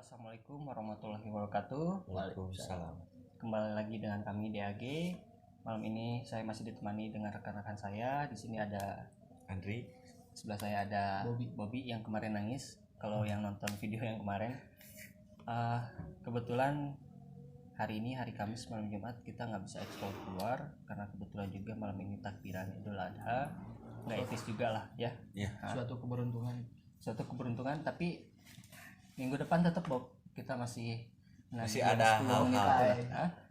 Assalamualaikum warahmatullahi wabarakatuh. Waalaikumsalam. Kembali lagi dengan kami DAG. Malam ini saya masih ditemani dengan rekan-rekan saya. Di sini ada Andri. Sebelah saya ada Bobby yang kemarin nangis. Kalau yang nonton video yang kemarin, kebetulan hari ini hari Kamis malam Jumat kita nggak bisa ekspor keluar karena kebetulan juga malam ini takbiran Idul Adha. Nggak etis juga lah ya. Suatu keberuntungan, tapi minggu depan tetap Bob kita masih ada hal-hal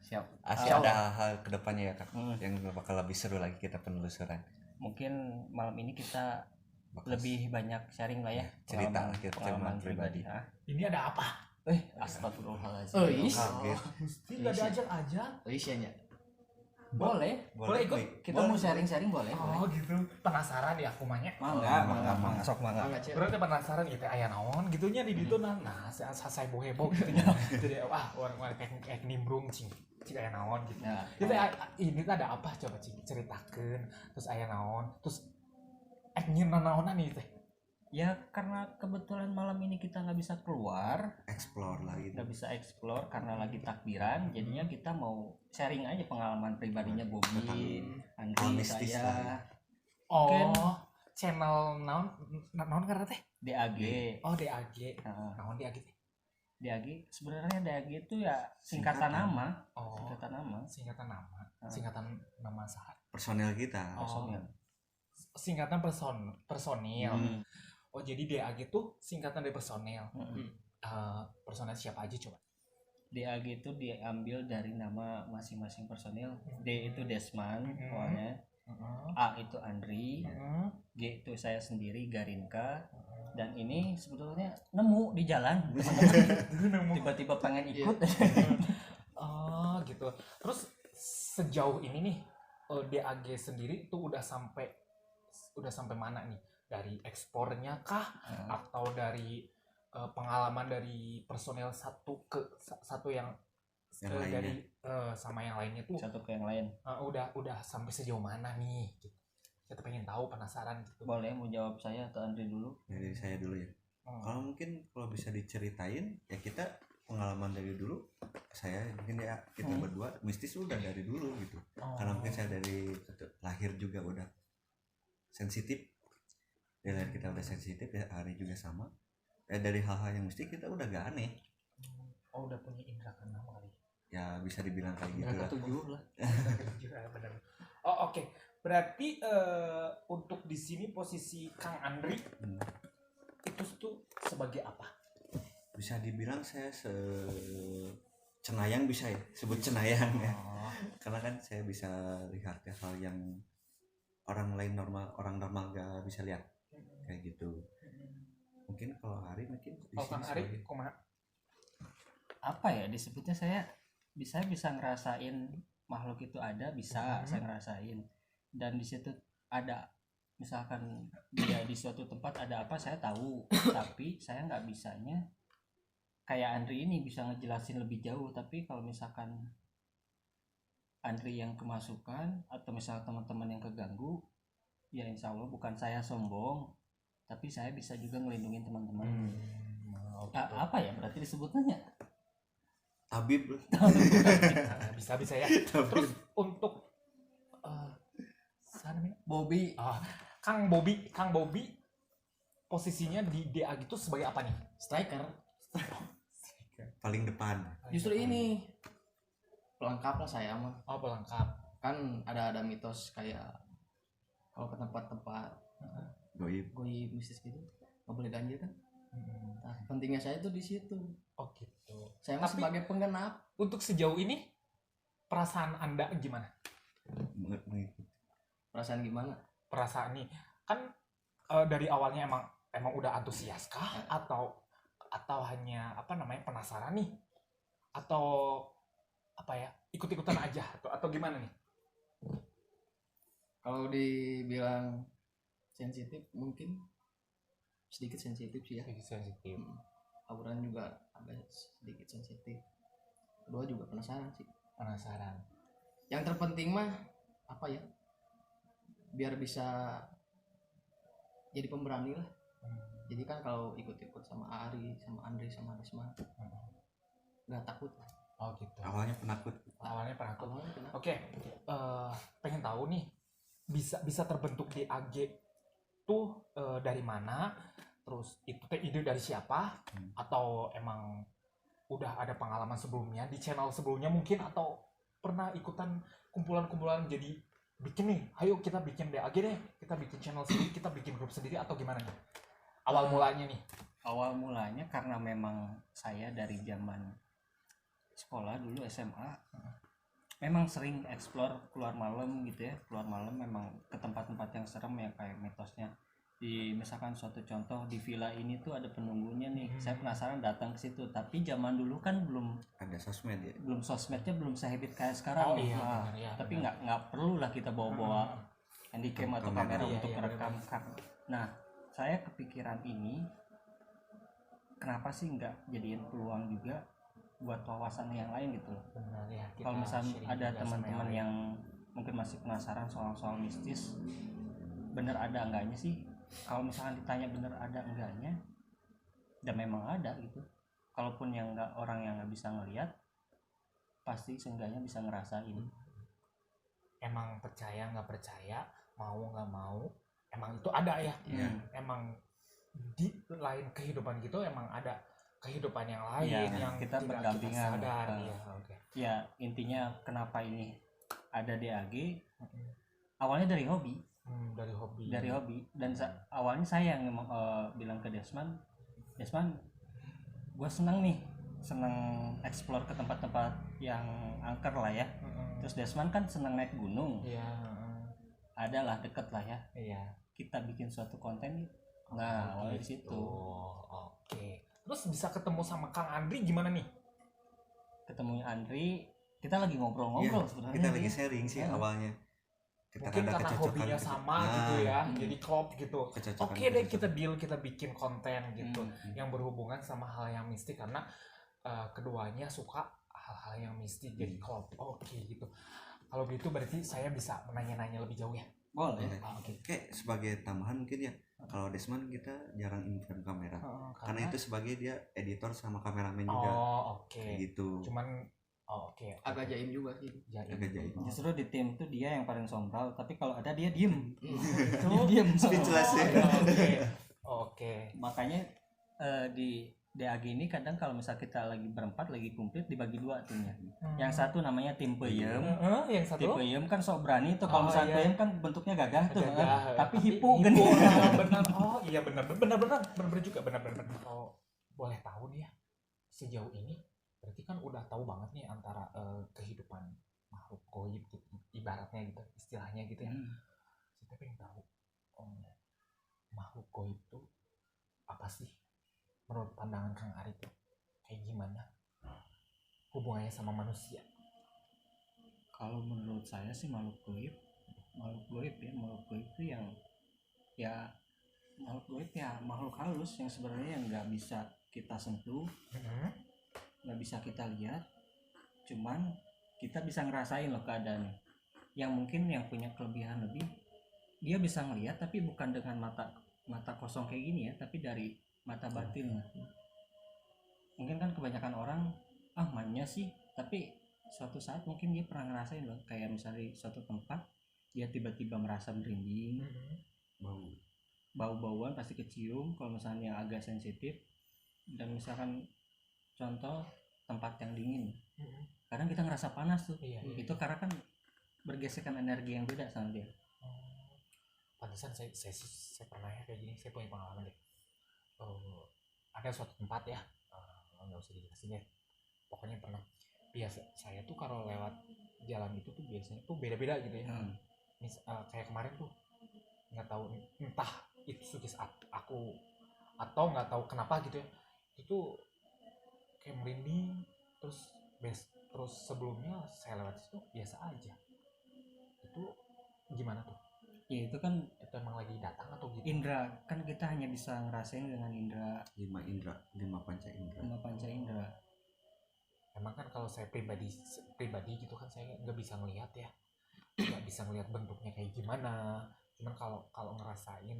siap. Ada hal kedepannya ya Kak, yang bakal lebih seru lagi kita penelusuran. Mungkin malam ini kita lebih banyak sharing lah ya, pengalaman pribadi. Ini ada apa? Astagfirullahaladzim. Mesti nggak diajak-ajak. Boleh ikut. Kita mau sharing boleh. Oh gitu. Penasaran ya aku mah nya. Mangga. Sok mangga. Berarti penasaran gitu aya naon gitunya di ditu nah saya heboh gitu nya. Jadi orang kayak nimbrung cing aya naon gitu. Itu ini ada apa coba cing ceritakeun terus aya naon terus nyeun naonan nih teh. Ya karena kebetulan malam ini kita nggak bisa keluar, nggak bisa explore karena lagi takbiran, jadinya kita mau sharing aja pengalaman pribadinya Bobby, Andri, saya. Channel naon karena teh? DAG. Oh DAG. Naon DAG teh? DAG sebenarnya DAG itu ya singkatan nama. Singkatan nama saha? Personel kita. Singkatan personil. Oh jadi DAG itu singkatan dari personel. Personel siapa aja coba? DAG itu diambil dari nama masing-masing personil. D itu Desman, awalnya. A itu Andri, G itu saya sendiri Garinka, dan ini sebetulnya nemu di jalan. Tiba-tiba pengen ikut. Oh gitu. Terus sejauh ini nih DAG sendiri tuh udah sampai mana nih? Dari ekspornya kah atau dari pengalaman dari personel satu ke satu yang dari sama yang lainnya tuh satu ke yang lain udah sampai sejauh mana nih gitu. Kita pengen tahu, penasaran gitu. Boleh mau jawab saya atau Andri dulu? Dari saya dulu ya. Kalau bisa diceritain ya, kita pengalaman dari dulu saya mungkin ya kita berdua mistis udah dari dulu gitu. Karena mungkin saya dari lahir juga udah sensitif. Dari lahir kita udah sensitif ya, hari juga sama. Dari hal-hal yang mesti kita udah gak aneh. Udah punya indra keenam kali. Ya bisa dibilang kayak gitu lah. Ketujuh lah. Benar. Oke. Berarti untuk di sini posisi Kang Andri itu tuh sebagai apa? Bisa dibilang saya cenayang, bisa ya sebut cenayang ya. Karena kan saya bisa lihat hal yang orang normal gak bisa lihat kayak gitu. Mungkin kalau Hari mungkin di sini Hari kumaha? Apa ya disebutnya, saya bisa ngerasain makhluk itu ada, bisa saya ngerasain, dan di situ ada misalkan dia di suatu tempat ada apa saya tahu, tapi saya nggak bisanya kayak Andri ini bisa ngejelasin lebih jauh. Tapi kalau misalkan Andri yang kemasukan atau misal teman-teman yang keganggu, ya insya Allah bukan saya sombong, tapi saya bisa juga ngelindungin teman-teman. Apa ya berarti disebutnya? Tabib. bisa ya. Terus untuk Bobby. Kang Bobby posisinya di DAG itu sebagai apa nih? Striker. Paling depan. Justru ini pelengkap lah saya mah. Pelengkap. Kan ada mitos kayak kalau ke tempat-tempat Goib mistis gitu nggak boleh ganjil kan. Nah, pentingnya saya tuh di situ. Gitu. Saya mah sebagai penggenap. Untuk sejauh ini perasaan Anda gimana? Perasaan gimana? Perasaan nih kan dari awalnya emang udah antusias kah atau hanya penasaran nih, atau ikut-ikutan aja atau gimana nih? Kalau dibilang sensitif mungkin sedikit sensitif sih ya. Sensitif. Aburan juga agak sedikit sensitif. Kedua juga penasaran sih. Yang terpenting mah apa ya? Biar bisa jadi pemberani lah. Jadi kan kalau ikut-ikut sama Ari, sama Andre, sama Risma nggak takut. Oh gitu. Awalnya penakut. Awalnya penakut. Awalnya kenapa? Oke, pengen tahu nih bisa terbentuk di AG tuh dari mana? Terus itu teh ide dari siapa? Atau emang udah ada pengalaman sebelumnya di channel sebelumnya mungkin, atau pernah ikutan kumpulan-kumpulan jadi bikin nih, ayo kita bikin DAG deh, kita bikin channel sendiri, kita bikin grup sendiri, atau gimana nih? Awal mulanya nih. Awal mulanya karena memang saya dari zaman sekolah dulu SMA memang sering explore keluar malam gitu ya, keluar malam memang ke tempat-tempat yang serem ya, kayak mitosnya di misalkan suatu contoh di villa ini tuh ada penunggunya nih. Saya penasaran datang ke situ, tapi zaman dulu kan belum Ada sosmed ya. belum sosmednya belum sehabit kayak sekarang. Oh iya, Nah, benar, ya, tapi benar. nggak perlu lah kita bawa-bawa handycam atau Kamera. kamera Iya, untuk iya, merekam. Nah, saya kepikiran ini, kenapa sih nggak jadiin peluang juga buat wawasan yang lain gitu loh. Benar ya. Kita Kalau misalnya sharing ada juga sama teman-teman lain. yang mungkin masih penasaran soal mistis, bener ada enggaknya sih? Kalau misalkan ditanya bener ada enggaknya, dan memang ada gitu. Kalaupun yang nggak, orang yang nggak bisa ngelihat, pasti seenggaknya bisa ngerasain. Emang percaya nggak percaya, mau nggak mau, emang itu ada ya. Iya. Emang di lain kehidupan gitu emang ada kehidupan yang lain Iya, yang kita tidak berdampingan. sadar. Nah. Iya, oke. Ya intinya kenapa ini ada DAG, awalnya dari hobi. Dari hobi. Dan awalnya saya yang bilang ke Desman, gue seneng explore ke tempat-tempat yang angker lah ya. Terus Desman kan seneng naik gunung, Iya. ada lah deket lah ya, Iya. kita bikin suatu konten. Nah awalnya di situ. Oke. Terus bisa ketemu sama Kang Andri gimana nih? Ketemunya Andri, kita lagi ngobrol-ngobrol Iya, sebenarnya. kita lagi sharing sih Iya. awalnya. Kita Mungkin ada karena kecocokan hobinya sama gitu ya, jadi klop gitu. kecocokan. Oke deh, kita deal, kita bikin konten gitu yang berhubungan sama hal yang mistik, karena keduanya suka hal-hal yang mistik, jadi klop. Oke gitu. Kalau gitu berarti saya bisa menanya-nanya lebih jauh ya. Boleh. Oke. Kayak sebagai tambahan mungkin ya, kalau Desman kita jarang invent kamera. Karena itu sebagai dia editor sama kameramen juga. Oke. Kayak gitu. Cuman oke. Agak jaim juga sih. Agak jaim. Justru di tim tuh dia yang paling sombral, tapi kalau ada dia diem. Itu Diem. Speechless ya. Oke. Makanya di DAG ini kadang kalau misal kita lagi berempat, lagi komplit, dibagi dua timnya. Yang satu namanya tim peyem. Yang Tim satu peyem kan sok berani tuh. Kalau misalnya iya. peyem kan bentuknya gagah tuh, Gagah. tapi hipu kan. Benar. Oh iya benar juga benar. Kalau boleh tahu nih ya, sejauh ini berarti kan udah tahu banget nih antara kehidupan makhluk goib gitu, ibaratnya gitu, istilahnya gitu ya. Saya pengen tahu makhluk goib itu apa sih menurut pandangan Kang Ari tuh, kayak gimana hubungannya sama manusia? Kalau menurut saya sih makhluk goib itu yang ya makhluk halus yang sebenarnya yang nggak bisa kita sentuh, nggak bisa kita lihat, cuman kita bisa ngerasain loh keadaannya. Yang mungkin yang punya kelebihan lebih, dia bisa ngelihat tapi bukan dengan mata kosong kayak gini ya, tapi dari mata batinnya. Mungkin kan kebanyakan orang mainnya sih, tapi suatu saat mungkin dia pernah ngerasain loh, kayak misalnya di suatu tempat dia tiba-tiba merasa merinding, bau-bauan pasti kecium kalau misalnya yang agak sensitif. Dan misalkan contoh tempat yang dingin, kadang kita ngerasa panas tuh. Itu karena kan bergesekan energi yang beda sama dia. Pantesan saya pernah ya kayak gini, saya punya pengalaman deh. Ada suatu tempat ya, nggak usah dijelasin ya, pokoknya pernah. Biasa saya tuh kalau lewat jalan itu tuh biasanya tuh beda-beda gitu ya. Kayak kemarin tuh nggak tahu entah itu sugis aku atau nggak tahu kenapa gitu ya, itu kayak merinding. Terus sebelumnya saya lewat situ biasa aja. Itu gimana tuh? Ya itu kan Itu emang lagi datang atau gitu? indra, kan kita hanya bisa ngerasain dengan indra, 5 panca indra. Emang kan kalau saya pribadi gitu kan, saya nggak bisa ngelihat ya, nggak bisa ngelihat bentuknya kayak gimana. Cuman kalau ngerasain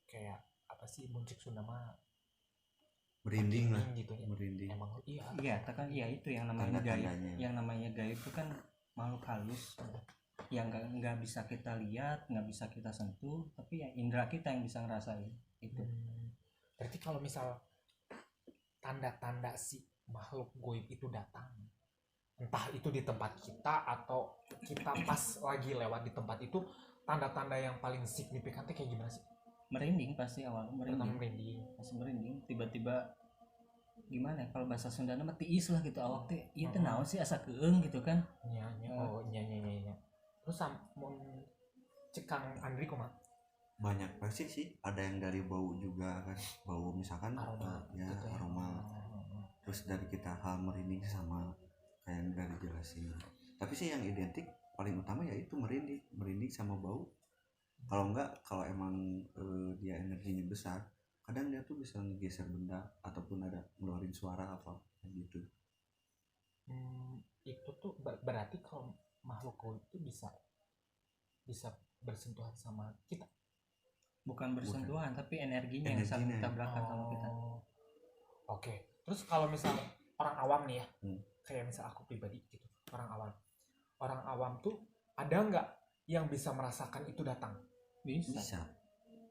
kayak apa sih muncik Sunda mah merinding lah, gitu ya. merinding. Emang iya. Iya, kan iya itu yang namanya gaib. Tanda-tandanya. Yang namanya gaib itu kan makhluk halus yang nggak bisa kita lihat, nggak bisa kita sentuh, tapi ya indera kita yang bisa ngerasain itu. Berarti kalau misal tanda-tanda si makhluk goib itu datang, entah itu di tempat kita atau kita pas lagi lewat di tempat itu, tanda-tanda yang paling signifikan kayak gimana sih? Merinding pasti awal merinding. Pasti merinding tiba-tiba gimana ya, kalau bahasa Sunda nama tiis lah gitu awak teh ieu teh naon sih asa keung gitu kan. Nya. Terus mun cekang Andri kumaha? Banyak pasti sih, ada yang dari bau juga kan, bau misalkan Aroma, ya gitu ya. aroma. Terus dari kita hal merinding sama kayak yang dari jelasin. Tapi sih yang identik paling utama ya itu merinding sama bau. Kalau enggak, kalau emang dia energinya besar, kadang dia tuh bisa ngegeser benda ataupun ada ngeluarin suara apa gitu. Itu tuh berarti kalau makhluk goib itu bisa bersentuhan sama kita. Bukan bersentuhan, tapi energinya yang saling tabrakan sama kita. Oke. Terus kalau misal orang awam nih ya, kayak misal aku pribadi gitu, orang awam tuh ada nggak yang bisa merasakan itu datang? Bisa.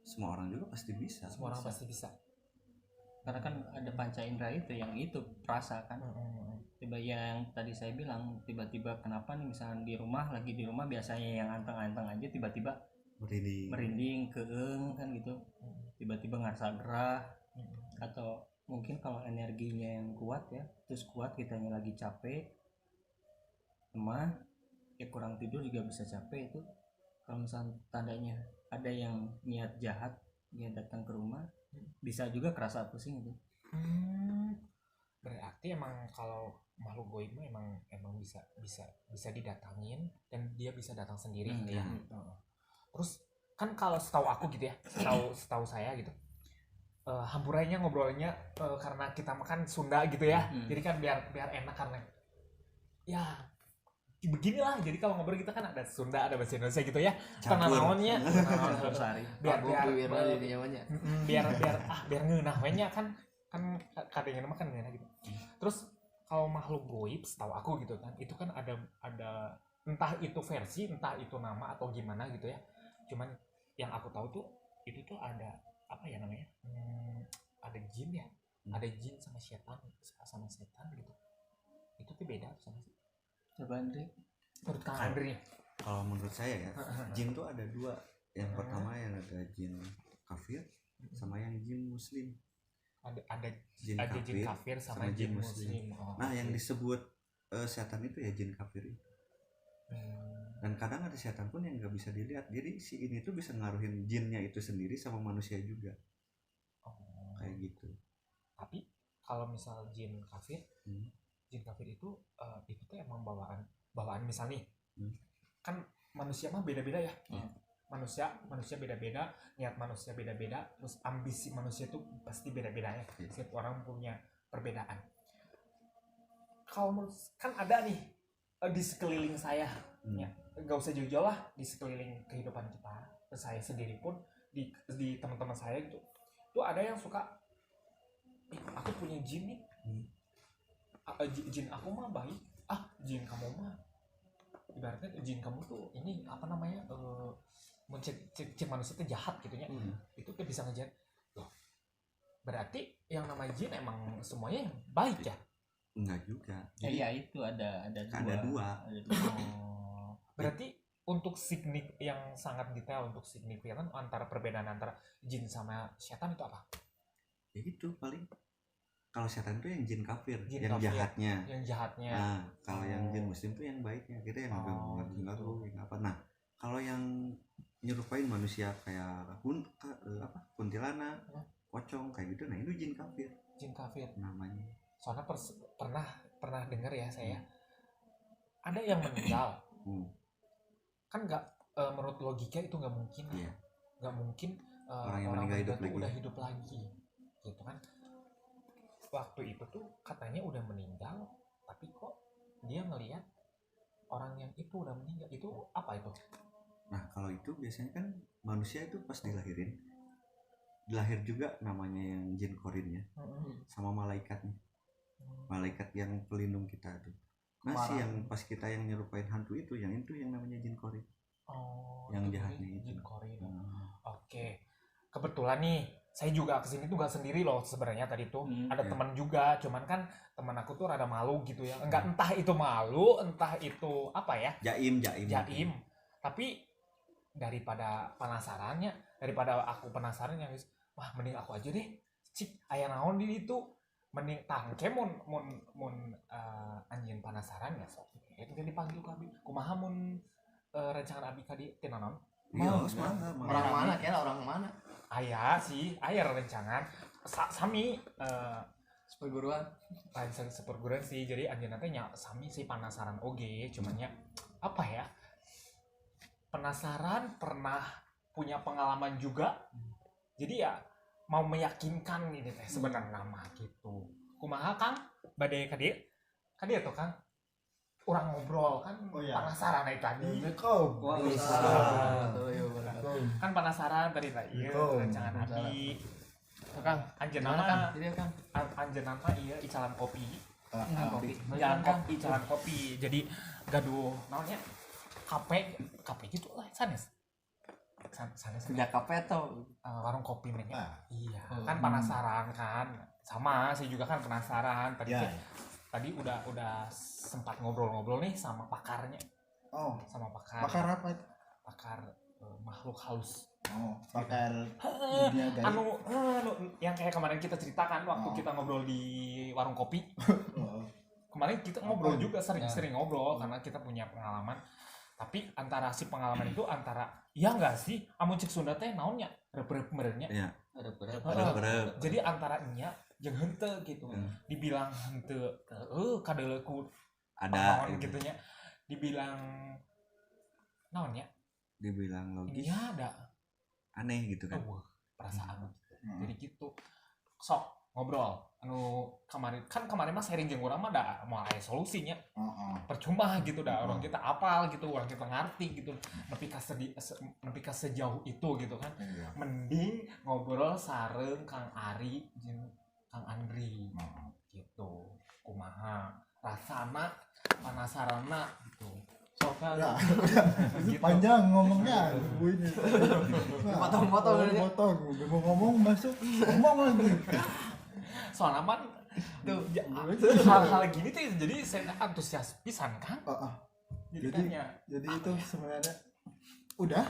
Semua orang juga pasti bisa. Semua orang pasti bisa. Karena kan ada panca indera itu yang itu perasa kan. Tiba yang tadi saya bilang, tiba-tiba kenapa nih misalnya lagi di rumah biasanya yang anteng-anteng aja tiba-tiba merinding keeng kan gitu. Tiba-tiba ngerasa gerah atau mungkin kalau energinya yang kuat ya, terus kuat kitanya lagi capek, lemah, ya kurang tidur juga bisa capek itu. Kalau misalnya tandanya ada yang niat jahat dia datang ke rumah, bisa juga kerasa pusing itu. Berarti emang kalau makhluk goib emang bisa didatangin dan dia bisa datang sendiri gitu ya. Terus kan kalau setahu aku gitu ya, setahu saya gitu, hampurainya ngobrolnya karena kita makan Sunda gitu ya, jadi kan biar enak karena ya beginilah. Jadi kalau ngobrol kita kan ada Sunda ada bahasa Indonesia gitu ya, karena naonnya biar ngeunah we nya kan kadang mah kan ngeunah gitu. Terus kalau makhluk goib setahu aku gitu kan, itu kan ada entah itu versi, entah itu nama atau gimana gitu ya. Cuman yang aku tahu tuh itu tuh ada apa ya namanya? Ada jin ya. Ada jin sama setan gitu. Itu tuh beda sama sih. Coba Andri. Menurut Kang Andri. Kalau menurut saya ya, jin tuh ada dua. Yang pertama yang ada jin kafir sama yang jin muslim. Ada jin kafir sama jin muslim. Nah, yang disebut setan itu ya jin kafir itu. Dan kadang ada setan pun yang nggak bisa dilihat, jadi si ini tuh bisa ngaruhin jinnya itu sendiri sama manusia juga. Kayak gitu. Tapi kalau misal jin kafir itu tuh emang bawaan misal nih, kan manusia mah beda-beda ya. Manusia beda-beda, niat manusia beda-beda, terus ambisi manusia itu pasti beda-beda ya. Setiap orang punya perbedaan. Kalau kan ada nih di sekeliling saya, ya, gak usah jauh-jauh lah, di sekeliling kehidupan kita, saya sendiri pun di teman-teman saya gitu, tuh ada yang suka, aku punya jin nih, jin aku mah baik, jin kamu mah, ibaratnya jin kamu tuh ini apa namanya, cek manusia itu jahat gitunya, itu kan bisa ngejar, loh, berarti yang namanya jin emang semuanya baik ya? Enggak juga. Iya itu ada dua. Berarti untuk yang sangat detail untuk signifikan antara perbedaan antara jin sama setan itu apa? Ya itu paling kalau setan itu yang jin kafir, jin yang kafir, jahatnya. Yang jahatnya. Nah, kalau yang jin muslim itu yang baiknya, kita yang ngeganggu yang apa. Nah, kalau yang nyerupain manusia kayak kuntilanak, pocong kayak gitu, nah itu jin kafir. Jin kafir namanya. Soalnya pernah dengar ya saya, ada yang meninggal, kan nggak, menurut logika itu nggak mungkin, nggak mungkin orang yang meninggal itu udah hidup lagi, gitu kan? Waktu itu tuh katanya udah meninggal, tapi kok dia ngelihat orang yang itu udah meninggal, itu apa itu? Nah kalau itu biasanya kan manusia itu pas dilahirin lahir juga namanya yang jin korinnya sama malaikatnya, malaikat yang pelindung kita tuh. Nah si yang pas kita yang nyerupain hantu itu yang namanya jin korin. Yang jahatnya itu jin korin. Oke. Kebetulan nih saya juga kesini tuh gak sendiri loh sebenarnya tadi tuh ada teman juga, cuman kan teman aku tuh rada malu gitu ya, enggak entah itu malu entah itu apa ya, jaim. Tapi daripada aku penasaran yang wah mending aku aja deh cik aya naon di itu, mending tangke mun anjeun penasaran ya sok itu dipanggil ka abi kumaha mun rancangan abi ka dieu teh naon. Orang mana aya rencangan sami seperguruan lain seperguruan sih, jadi anjeunna teh nya sami sih penasaran oge, cuman nya apa ya, penasaran, pernah punya pengalaman juga, jadi ya mau meyakinkan ini teh sebenarnya nama gitu. Kumaha Kang bade ka dieu tuh Kang orang ngobrol kan penasaran itu tadi. Kan penasaran tadi lah iya rancangan abi. Kang anjeunna ieu icalan kopi. Icalan kopi. Jadi gaduh naonnya? Kafe gitu lah sanes. Sanes kafe atau warung kopi mereka. Iya, kan penasaran kan. Sama saya juga kan penasaran tadi udah sempat ngobrol-ngobrol nih sama pakarnya. Sama pakar. Pakar apa itu? Pakar makhluk halus. Pakar dunia gaib. Anu yang kayak kemarin kita ceritakan waktu kita ngobrol di warung kopi. Kemarin kita ngobrol juga sering ngobrol karena kita punya pengalaman. Tapi antara si pengalaman itu iya enggak sih? Amun cek Sunda teh naonnya? Rep-rep merenya. Iya. Rep-rep. Jadi antara nya jeung henteu gitu. Dibilang henteu kadeuleku ada gitu nya. Dibilang naonnya? Dibilang logis. Iya ada. Aneh gitu kan. Perasaan. Jadi gitu. Sok ngobrol. Kemarin mah sharing jeung urang mah da moal aya solusinya. Percuma gitu dah orang kita apal gitu, orang kita ngerti gitu. Nepi ka sejauh itu gitu kan. Mending ngobrol sareng Kang Ari jeung Kang Andri gitu. Kumaha rasana panasaranna gitu. Ya, ini panjang ngomongnya. Potong. Udah mau ngomong masuk ngomong lagi. Soalnya man tuh hal-hal gini tuh jadi saya antusias pisan kan. Jadi itu sebenarnya udah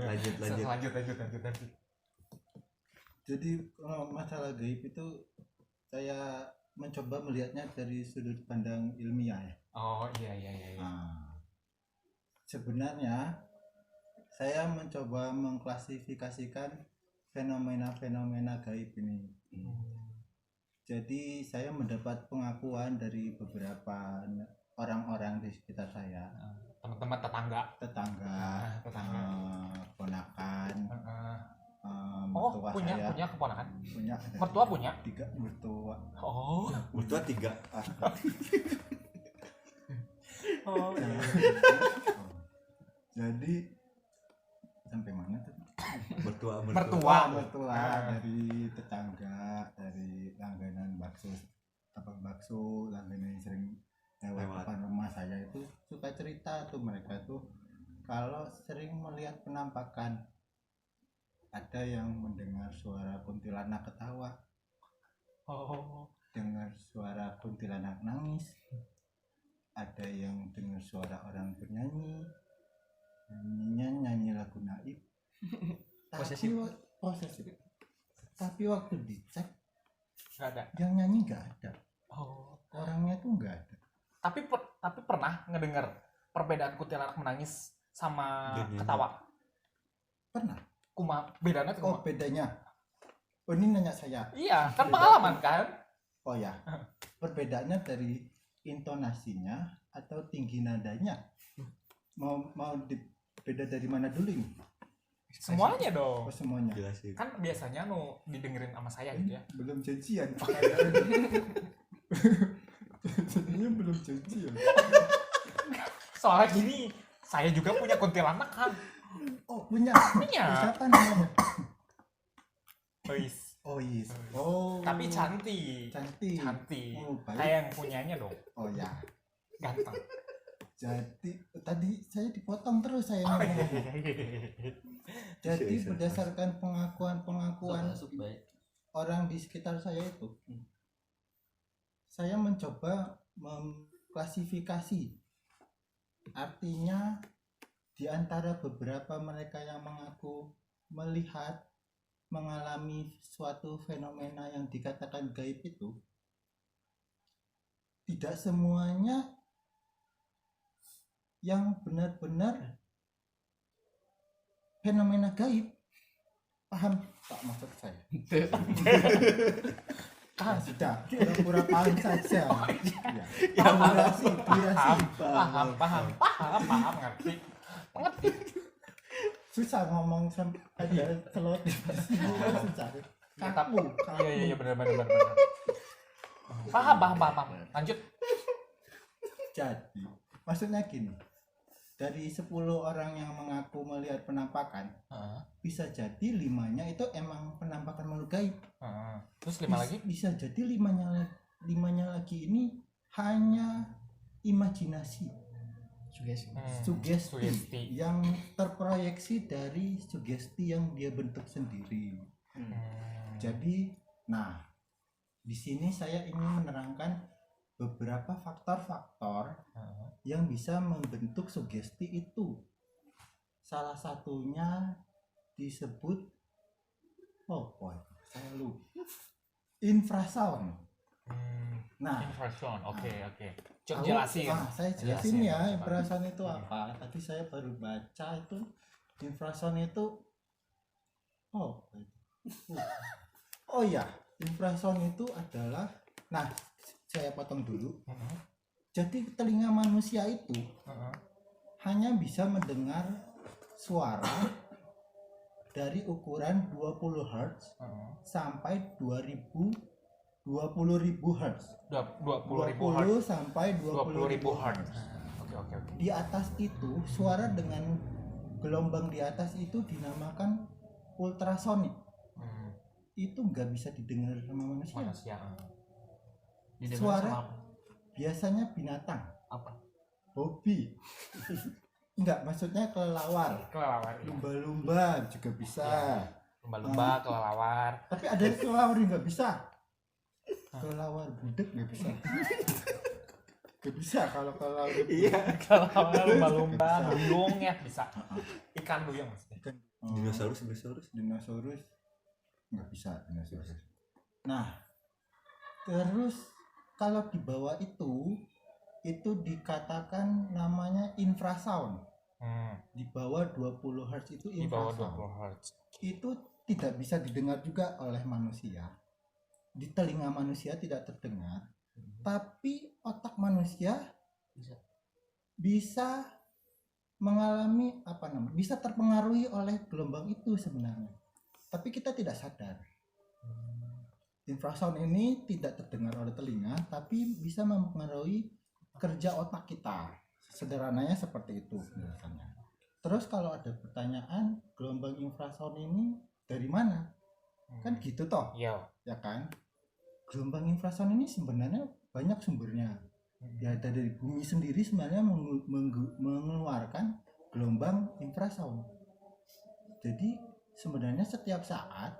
lanjut. Jadi masalah gaib itu saya mencoba melihatnya dari sudut pandang ilmiah ya. Iya. Sebenarnya saya mencoba mengklasifikasikan fenomena-fenomena gaib ini. Jadi saya mendapat pengakuan dari beberapa orang-orang di sekitar saya. Teman-teman tetangga, ponakan. Punya saya. keponakan? Punya. Mertua punya? 3 mertua. Mertua 3. Jadi sampai mana tuh? Mertua dari tetangga, dari langganan bakso, langganan yang sering lewat depan rumah saya itu suka cerita tuh, mereka tuh kalau sering melihat penampakan, ada yang mendengar suara kuntilanak ketawa, dengar suara kuntilanak nangis, ada yang dengar suara orang bernyanyi, nyanyi lagu naib. Posesif. Tapi waktu dicek nggak ada. Yang nyanyi nggak ada. Orangnya tuh nggak ada. Tapi pernah ngedengar perbedaan kuntilanak menangis sama ketawa? Pernah. Bedanya tuh bedanya. Ini nanya saya. Iya, kan pengalaman kan? Ya. Perbedaannya dari intonasinya atau tinggi nadanya. Mau beda dari mana dulu ini? Semuanya dong. Semuanya. Jelasin. Kan biasanya didengerin sama saya gitu ya. Belum janjian. Jadinya belum janjian. Soalnya gini, saya juga punya kuntilanak kan. Punya. Punya. Siapa namanya? Ois. Oh. Tapi cantik. Cantik. Oh, baik. Kayak yang punyanya dong. Oh ya. Ganteng. Jadi tadi saya dipotong terus saya. Jadi berdasarkan pengakuan orang di sekitar saya itu, saya mencoba mengklasifikasi. Artinya di antara beberapa mereka yang mengaku melihat, mengalami suatu fenomena yang dikatakan gaib itu, tidak semuanya yang benar-benar fenomena gaib. Paham tak maksud saya? Sudah, pura-pura paham saja. Ya, durasi. Paham, ngerti. Susah ngomong sampai ada selot di sini. Susah. Kaku. Iya benar. Paham. Lanjut. Jadi, maksudnya gini. Dari 10 orang yang mengaku melihat penampakan, bisa jadi 5-nya itu emang penampakan makhluk gaib. Terus 5 lagi? Bisa jadi 5-nya lagi ini hanya imajinasi. Sugesti yang terproyeksi dari sugesti yang dia bentuk sendiri. Jadi, nah, di sini saya ingin menerangkan beberapa faktor-faktor yang bisa membentuk sugesti itu. Salah satunya disebut saya lupa. Infrasound. Nah, infrasound. Oke. Coba jelasin. Saya jelasin ya infrasound itu apa. Tadi saya baru baca itu infrasound itu infrasound itu adalah, nah, saya potong dulu. Jadi telinga manusia itu hanya bisa mendengar suara dari ukuran 20 Hz sampai 20.000 Hz. 20 sampai 20.000 Hz. Oke. Di atas itu suara dengan gelombang di atas itu dinamakan ultrasonik. Itu nggak bisa didengar sama manusia. Suara biasanya binatang. Apa? Hobi. Enggak, maksudnya kelelawar. Kelelawar. Lumba-lumba juga bisa. Lumba-lumba, kelelawar. Tapi ada kelelawar yang nggak bisa. Kelelawar budek nggak bisa. Nggak bisa kalau kelelawar. Iya. Kelelawar, lumba-lumba, duyung ya bisa. Ikan duyung maksudnya. Dinosaurus nggak bisa dinosaurus. Nah, terus kalau di bawah itu dikatakan namanya infrasound. Di bawah 20 Hz itu infrasound. Itu tidak bisa didengar juga oleh manusia. Di telinga manusia tidak terdengar, tapi otak manusia bisa mengalami bisa terpengaruhi oleh gelombang itu sebenarnya. Tapi kita tidak sadar. Infrasound ini tidak terdengar oleh telinga, tapi bisa mempengaruhi kerja otak kita. Sederhananya seperti itu penjelasannya. Terus kalau ada pertanyaan, gelombang infrasound ini dari mana? Kan gitu toh? Iya. Ya kan? Gelombang infrasound ini sebenarnya banyak sumbernya. Ya dari bumi sendiri sebenarnya mengeluarkan gelombang infrasound. Jadi sebenarnya setiap saat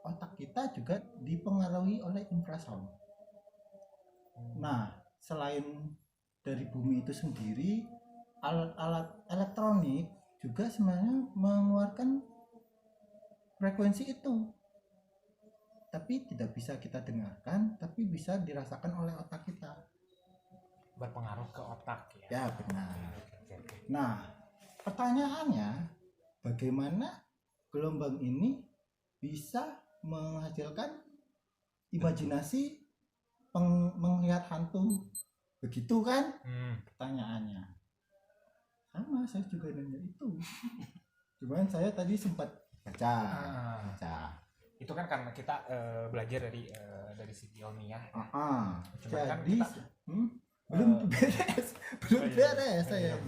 otak kita juga dipengaruhi oleh infrasound. Nah, selain dari bumi itu sendiri, alat-alat elektronik juga sebenarnya mengeluarkan frekuensi itu. Tapi tidak bisa kita dengarkan, tapi bisa dirasakan oleh otak kita. Berpengaruh ke otak ya. Ya, benar. Nah, pertanyaannya, bagaimana gelombang ini bisa menghasilkan imajinasi melihat hantu, begitu kan? Pertanyaannya sama, saya juga nanya itu. Cuman saya tadi sempat baca. Itu kan karena kita belajar dari segi ilmiah. Jadi kan kita, belum beres saya.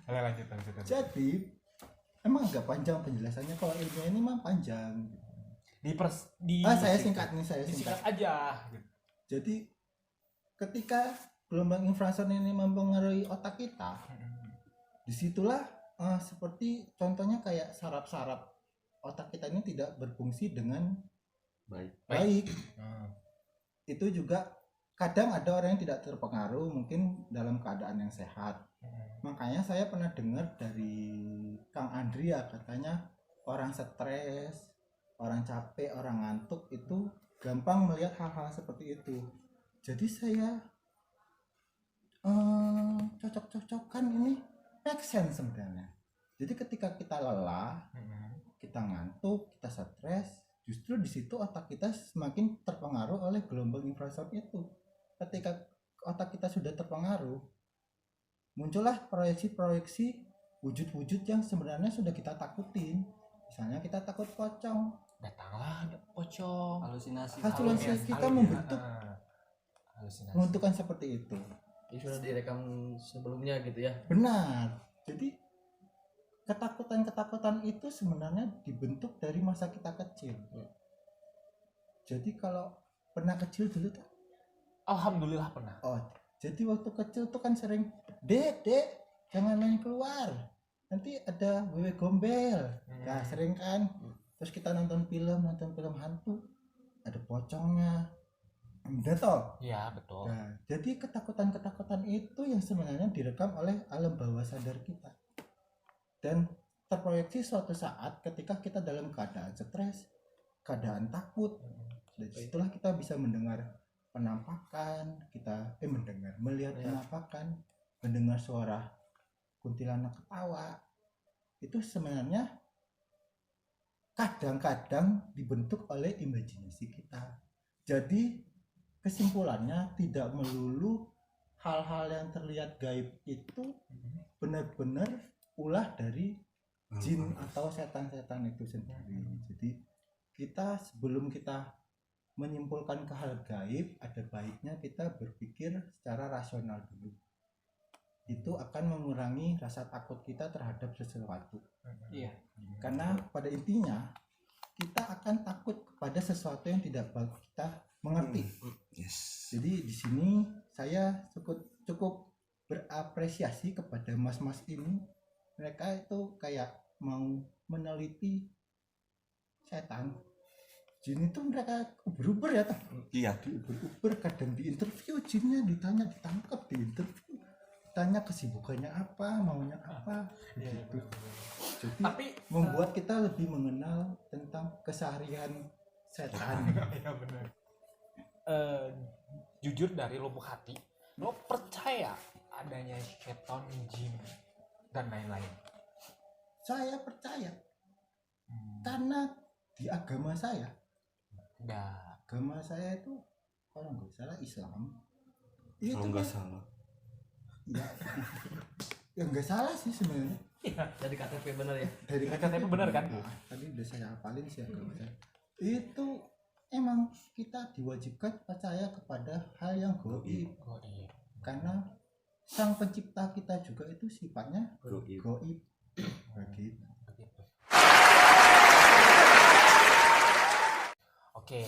Lanjut. Jadi emang agak panjang penjelasannya, kalau ilmiah ini mah panjang. Saya singkat disingkat aja gitu. Jadi ketika gelombang infrasonic ini mempengaruhi otak kita, disitulah seperti contohnya kayak saraf-saraf otak kita ini tidak berfungsi dengan baik. Itu juga kadang ada orang yang tidak terpengaruh mungkin dalam keadaan yang sehat. Makanya saya pernah dengar dari Kang Andrea, katanya orang stres, orang capek, orang ngantuk itu gampang melihat hal-hal seperti itu. Jadi saya cocok-cocokkan ini make sense sebenarnya. Jadi ketika kita lelah, kita ngantuk, kita stres, justru di situ otak kita semakin terpengaruh oleh gelombang infrasonic itu. Ketika otak kita sudah terpengaruh, muncullah proyeksi-proyeksi wujud-wujud yang sebenarnya sudah kita takutin. Misalnya kita takut pocong, datanglah ada pocong. Halusinasi kita membentukan seperti itu. Ini sudah direkam sebelumnya gitu ya. Benar. Jadi ketakutan itu sebenarnya dibentuk dari masa kita kecil. Jadi kalau pernah kecil dulu tuh, alhamdulillah pernah. Jadi waktu kecil tuh kan sering, dek jangan main keluar, nanti ada wewe gombel. Nah sering kan. Terus kita nonton film hantu, ada pocongnya. Betul. Ya betul. Nah, jadi ketakutan itu yang sebenarnya direkam oleh alam bawah sadar kita. Dan terproyeksi suatu saat ketika kita dalam keadaan stres, keadaan takut. Dan setelah kita bisa mendengar penampakan, melihat penampakan, mendengar suara kuntilanak ketawa. Itu sebenarnya kadang-kadang dibentuk oleh imajinasi kita. Jadi kesimpulannya tidak melulu hal-hal yang terlihat gaib itu benar-benar ulah dari jin atau setan-setan itu sendiri. Jadi kita sebelum kita menyimpulkan ke hal gaib, ada baiknya kita berpikir secara rasional dulu. Itu akan mengurangi rasa takut kita terhadap sesuatu. Iya. Karena pada intinya kita akan takut kepada sesuatu yang tidak kita mengerti. Yes. Jadi di sini saya cukup berapresiasi kepada mas-mas ini. Mereka itu kayak mau meneliti setan. Jin itu mereka uber-uber ya toh. Iya. Uber-uber, kadang di interview jinnya ditangkap di interview. Tanya kesibukannya apa, maunya apa, gitu. Jadi Tapi membuat kita lebih mengenal tentang keseharian setan. ya benar. Jujur dari lubuk hati, lo percaya adanya setan, jin dan lain-lain? Saya percaya karena di agama saya itu kalau nggak salah Islam itu Kalau nggak salah. Ya nggak salah sih sebenarnya. Dari KTP benar ya. Dari KTP benar kan? Tadi udah saya hafalin sih agama saya. Itu emang kita diwajibkan percaya kepada hal yang gaib. Karena sang pencipta kita juga itu sifatnya gaib. Begitu. Oke,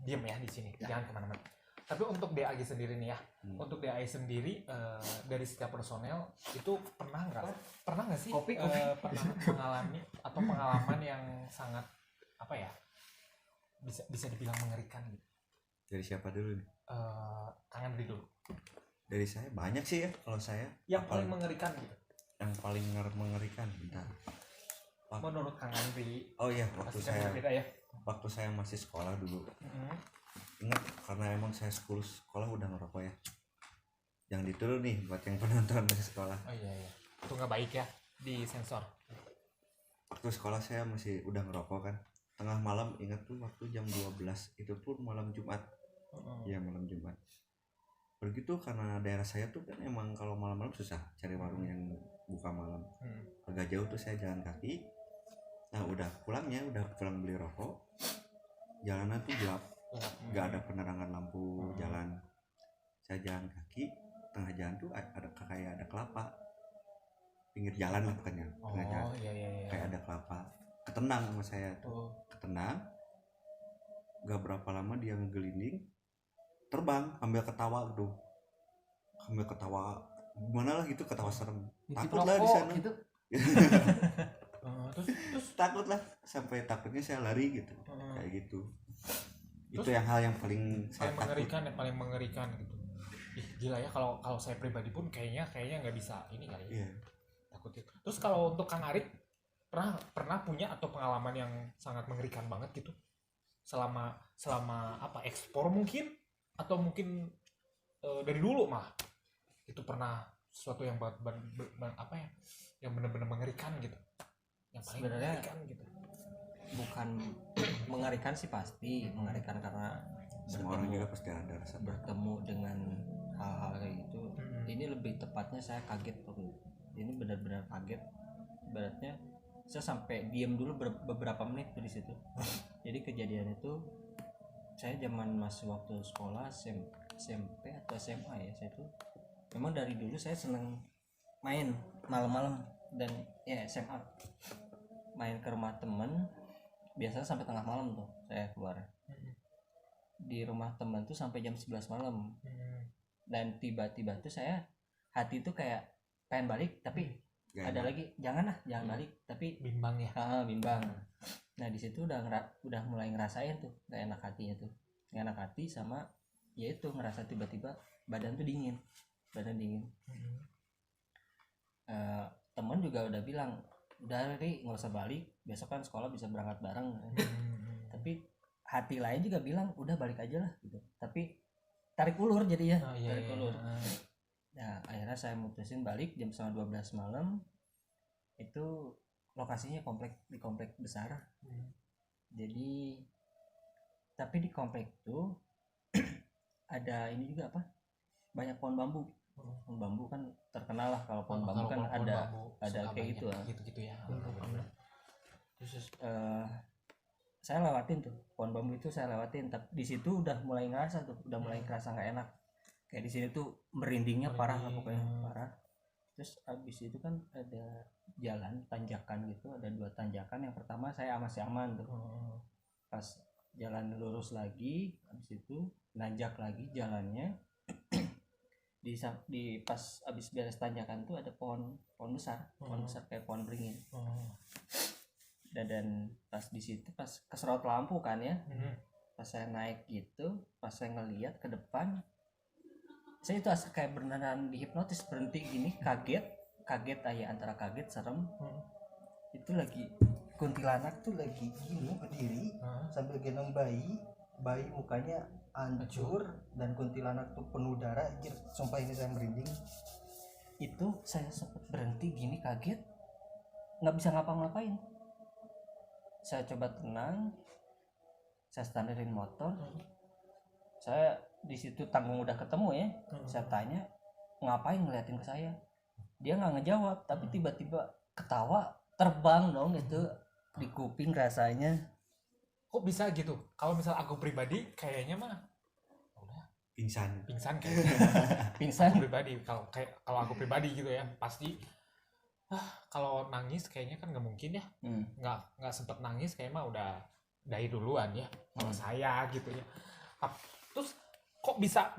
diam ya di sini, jangan kemana-mana. Tapi untuk DAG sendiri nih ya, untuk DAG sendiri dari setiap personel itu pernah nggak sih pernah mengalami atau pengalaman yang sangat apa ya, bisa dibilang mengerikan gitu? Dari siapa dulu nih? Kang Andri dulu. Dari saya banyak sih ya kalau saya. Yang paling mengerikan gitu. Yang paling mengerikan, bentar. Menurut Kang Andri. Oh iya, waktu Waktu saya masih sekolah dulu. Ingat karena emang saya sekolah udah ngerokok ya. Jangan ditiru nih buat yang penonton masih sekolah. Oh iya. Itu nggak baik ya, di sensor. Waktu sekolah saya masih udah ngerokok kan. Tengah malam, ingat tuh waktu jam 12, itu pun malam Jumat. Iya, malam Jumat. Begitu karena daerah saya tuh kan emang kalau malam-malam susah cari warung yang buka malam. Agak jauh tuh saya jalan kaki. Nah udah pulang beli rokok, jalanan tuh gelap, nggak ada penerangan lampu jalan. Saya jalan kaki, tengah jalan tuh kayak ada kelapa, pinggir jalan lah pokoknya, tengah jalan. Iya. Kayak ada kelapa, ketenang sama saya tuh, ketenang. gak berapa lama dia ngegelinding terbang sambil ketawa tuh, sambil ketawa gimana lah gitu, ketawa serem. Takut lah di sana gitu. Terus takut lah, sampai takutnya saya lari gitu, kayak gitu. Itu yang hal yang paling saya mengerikan, yang paling mengerikan gitu. Ih, gila ya, kalau saya pribadi pun kayaknya nggak bisa ini kali ya. Yeah. Takut itu. Terus kalau untuk Kang Arik pernah punya atau pengalaman yang sangat mengerikan banget gitu selama apa, ekspor mungkin, atau mungkin dari dulu mah itu pernah sesuatu yang apa ya, yang benar-benar mengerikan gitu, yang paling sebenarnya mengerikan gitu. Bukan mengerikan sih, pasti mengerikan karena semua orang juga pasti ada rasa bertemu dengan hal-hal kayak gitu. Ini lebih tepatnya saya kaget waktu itu. Ini benar-benar kaget, ibaratnya saya sampai diam dulu beberapa menit di situ. Jadi kejadian itu saya zaman masih waktu sekolah SMP atau SMA ya, saya tuh memang dari dulu saya seneng main malam-malam, dan ya SMA main ke rumah temen, biasanya sampai tengah malam tuh saya keluar di rumah temen tuh sampai jam 11 malam. Dan tiba-tiba tuh saya hati tuh kayak pengen balik, tapi ada lagi jangan balik, tapi bimbang ya. Bimbang. Nah di situ udah mulai ngerasain tuh gak enak hatinya tuh, gak enak hati sama ya itu, ngerasa tiba-tiba badan tuh dingin. Temen juga udah bilang udah Ri, nggak usah balik, besok kan sekolah bisa berangkat bareng. Tapi hati lain juga bilang udah balik aja lah gitu, tapi tarik ulur jadinya. Tarik ulur. Nah akhirnya saya mutusin balik jam 12 malam. Itu lokasinya di komplek besar. Jadi tapi di komplek tuh ada ini juga apa, banyak pohon bambu. Pohon bambu kan terkenal lah, kalau pohon bambu kan ada kayak gitu lah. Gitu ya. Terus saya lewatin tuh pohon bambu itu, saya lewatin, tapi di situ udah mulai ngerasa nggak enak. Kayak di sini tuh merindingnya parah lah pokoknya, parah. Terus abis itu kan ada jalan tanjakan gitu, ada 2 tanjakan. Yang pertama saya masih aman tuh. Pas jalan lurus lagi, abis itu nanjak lagi jalannya. di pas abis beres tanjakan tuh ada pohon besar kayak pohon beringin. Dan pas di situ pas keserot lampu kan ya, pas saya naik gitu, pas saya ngeliat ke depan, saya itu kayak beneran dihipnotis, berhenti gini, kaget aja, antara kaget serem. Itu lagi kuntilanak tuh lagi gini berdiri sambil gendong bayi mukanya hancur, dan kuntilanak tuh penuh darah. Anjir, sumpah ini saya merinding. Itu saya sempat berhenti gini, kaget, nggak bisa ngapa-ngapain. Saya coba tenang, saya standarin motor. Saya di situ tanggung udah ketemu ya. Saya tanya ngapain ngeliatin ke saya, dia nggak ngejawab, tapi tiba-tiba ketawa terbang dong itu di kuping rasanya. Kok bisa gitu? Kalau misal aku pribadi kayaknya mah udah pingsan kayaknya. Pingsan pribadi, kalau aku pribadi gitu ya, pasti kalau nangis kayaknya kan nggak mungkin ya. Nggak sempet nangis kayak mah udah dari duluan ya kalau saya gitu ya. Terus kok bisa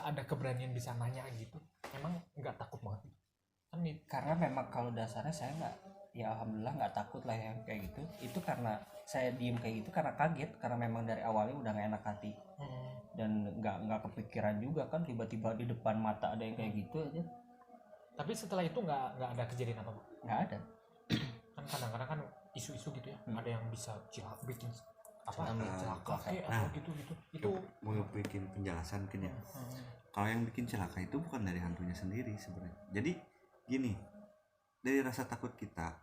ada keberanian bisa nanya gitu? Emang nggak takut banget kan? Karena memang kalau dasarnya saya nggak, ya alhamdulillah nggak takut lah yang kayak gitu. Itu karena saya diem kayak gitu karena kaget, karena memang dari awalnya udah nggak enak hati. Dan nggak kepikiran juga kan, tiba-tiba di depan mata ada yang kayak gitu aja. Tapi setelah itu nggak ada kejadian apa? Nggak ada. Kan kadang-kadang kan isu-isu gitu ya, ada yang bisa bikin celaka kayak atau gitu. Itu mau bikin penjelasan mungkin ya. Kalau yang bikin celaka itu bukan dari hantunya sendiri sebenarnya. Jadi gini, dari rasa takut kita,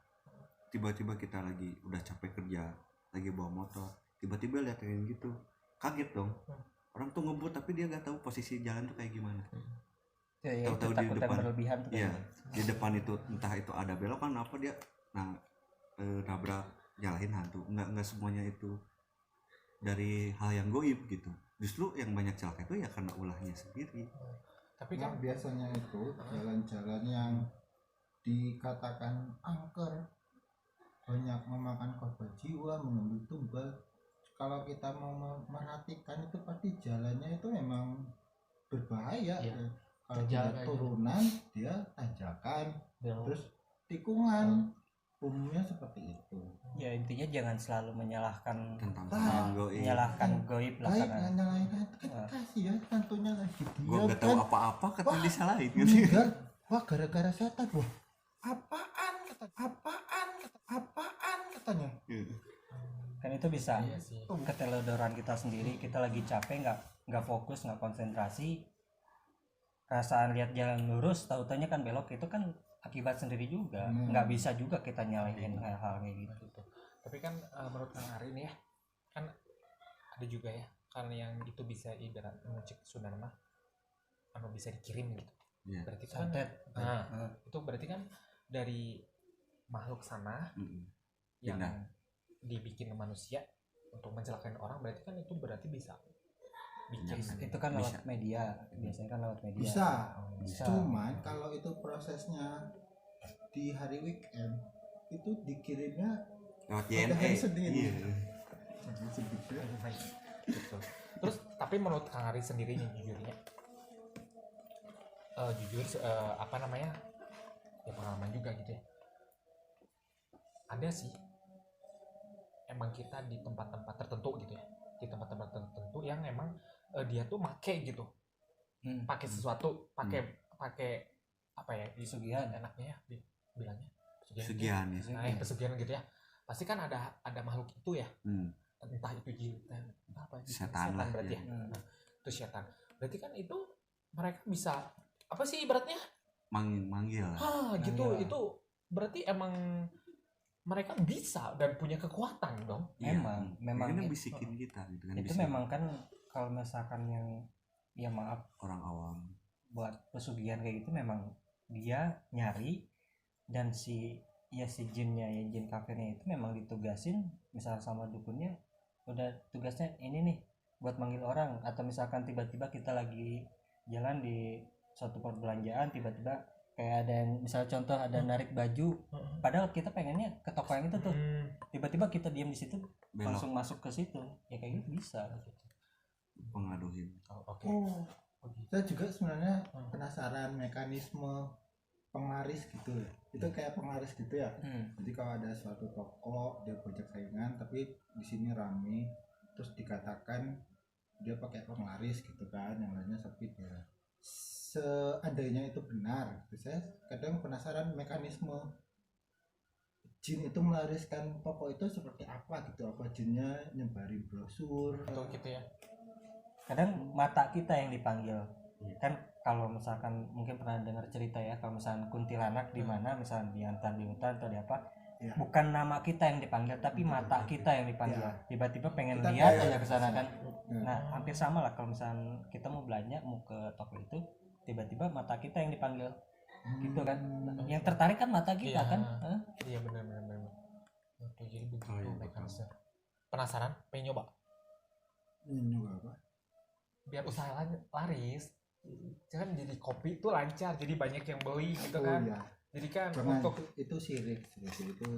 tiba-tiba kita lagi udah capek kerja, lagi bawa motor, tiba-tiba lihat yang gitu, kaget dong. Orang tuh ngebut tapi dia nggak tahu posisi jalan tuh kayak gimana. Ya, tahu itu di depan berlebihan tuh. Iya, di depan itu entah itu ada belokan apa, dia nabrak, nyalahin hantu. Nggak semuanya itu dari hal yang goib gitu. Justru yang banyak celaka itu ya karena ulahnya sendiri. Tapi kan biasanya itu jalan-jalan yang dikatakan angker, banyak memakan korban jiwa, mengambil tumbal, kalau kita mau merhatikan itu pasti jalannya itu memang berbahaya. Iya. Kalau Terjaga dia gitu. turunan dia tanjakan, Belum. terus tikungan, umumnya seperti itu. Ya intinya jangan selalu menyalahkan tentang Ah, yang goib. menyalahkan goib lah Baik karena nyalain kan kasihan tentunya lagi Gua dia nggak tahu kan apa-apa kata Wah, disalahin gitu. meninggal. Wah gara-gara setan. Wah apaan katanya. kan itu bisa Iya sih. keteledoran kita sendiri, kita lagi capek nggak fokus nggak konsentrasi, perasaan lihat jalan lurus tahu-taunya kan belok, itu kan akibat sendiri juga. Nggak bisa juga kita nyalahin hal-hal kayak gitu. Gitu. Tapi kan menurut Kang Ari nih ya, kan ada juga ya, karena yang itu bisa ibarat mencek Sunda mah anu bisa dikirim gitu. Iya. Berarti kan Santet. itu berarti kan dari makhluk sana yang Pindah. dibikin manusia untuk mencelakai orang, berarti kan itu berarti bisa bikin Iya. Itu kan lewat Bisa. media, biasanya kan lewat media. Bisa. Bisa. Cuman kalau itu prosesnya di hari weekend itu dikirimnya Lewat pada JNE. hari Senin. Iya. gitu. Terus tapi menurut Kang Ari sendiri nih jujurnya, apa namanya, ya pengalaman juga gitu ya, ada sih emang kita di tempat-tempat tertentu gitu ya, di tempat-tempat tertentu yang emang dia tuh make gitu, pakai sesuatu, pakai apa ya, Pesugihan. enaknya ya bilangnya Pesugihan ya. pesugihan gitu ya, pasti kan ada makhluk itu ya, entah itu jin, entah apa, Setan lah, berarti ya. ya. Nah, itu setan berarti kan itu mereka bisa apa sih ibaratnya Manggil lah. gitu, Iya. itu berarti emang mereka bisa dan punya kekuatan dong. Memang Memang itu- bisikin kita gitu kan. itu bisikin memang kan kalau misalkan yang ya maaf orang awam. buat pesugihan kayak gitu memang dia nyari, dan si jinnya ya jin kafirnya itu memang ditugasin misal sama dukunnya, udah tugasnya ini nih buat manggil orang, atau misalkan tiba-tiba kita lagi jalan di suatu perbelanjaan tiba-tiba kayak ada yang misal contoh ada narik baju, padahal kita pengennya ke toko yang itu tuh, tiba-tiba kita diam di situ Belok. langsung masuk ke situ, ya kayak gitu bisa. Pengaduhin. Oke. Oh, saya juga sebenarnya penasaran mekanisme penglaris gitu ya. Itu kayak penglaris gitu ya. Jadi kalau ada suatu toko dia bajak saingan tapi di sini rame, terus dikatakan dia pakai penglaris gitu kan, yang lainnya sepi ya. Seandainya itu benar, gitu, saya kadang penasaran mekanisme jin itu melariskan toko itu seperti apa gitu. Apa jinnya nyebarin brosur? Betul gitu ya. Kadang mata kita yang dipanggil kan, kalau misalkan mungkin pernah dengar cerita ya, kalau misalkan kuntilanak di mana misalkan di antar di hutan atau di apa, Ya. bukan nama kita yang dipanggil tapi mata kita yang dipanggil, Ya. tiba-tiba pengen Kita lihat kayak- aja ke sana kan. Ya. Nah hampir sama lah kalau misalkan kita mau belanja mau ke toko itu, tiba-tiba mata kita yang dipanggil gitu kan, yang tertarik kan mata kita Iya. kan. Iya benar. Oke, jadi begitu Oh, iya, mekanisme. Penasaran? Pengen nyoba? Ini juga apa? Biar usaha laris. Kan jadi kopi itu lancar, jadi banyak yang beli gitu Oh kan. iya. Jadi kan Jangan untuk itu sirik itu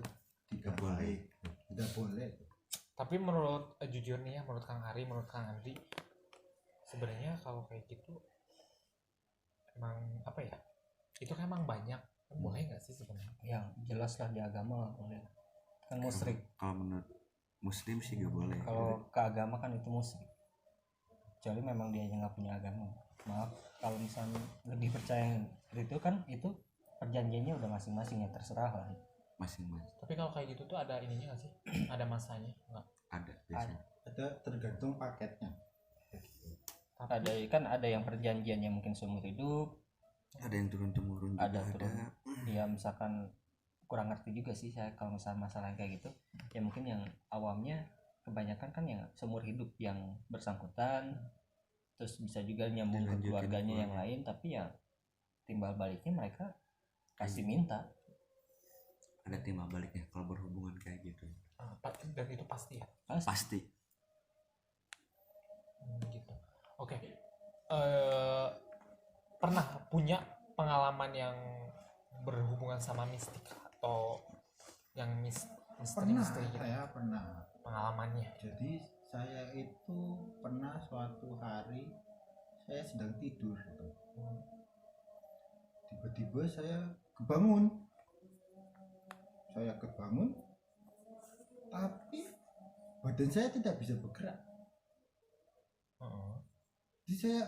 tidak boleh. baik, tidak boleh. tapi menurut jujur nih ya, menurut Kang Ari, menurut Kang Andri, sebenarnya kalau kayak gitu emang apa ya? Itu kan emang banyak. Boleh nggak sih sebenarnya? Yang jelas lah di agama boleh, kan musyrik. Kalau menurut Muslim sih gak boleh. Kalau ke agama kan itu musyrik, kecuali memang dia yang nggak punya agama. Maaf kalau misalnya lebih percaya itu kan, itu perjanjiannya udah masing-masing ya, terserah lah. Masing-masing Tapi kalau kayak gitu tuh ada ininya nggak sih? Ada masanya nggak? ada biasanya. Ada tergantung paketnya. Ada kan, ada yang perjanjiannya mungkin seumur hidup, Ada yang turun-temurun juga ada ada. turun. Ya misalkan kurang ngerti juga sih saya kalau misalnya masalah kayak gitu, ya mungkin yang awamnya kebanyakan kan yang seumur hidup yang bersangkutan, terus bisa juga nyambung ke Dilanjutin keluarganya yang keluarga. lain, tapi ya timbal baliknya mereka kasih minta. Ada timbal baliknya kalau berhubungan kayak gitu. Dan itu pasti ya. Pasti. Gitu. Oke. Pernah punya pengalaman yang berhubungan sama mistik atau yang Pernah, misteri-misteri gitu? saya pernah. Pengalamannya. Jadi saya itu pernah suatu hari saya sedang tidur gitu. Tiba-tiba saya kebangun, tapi badan saya tidak bisa bergerak. Jadi saya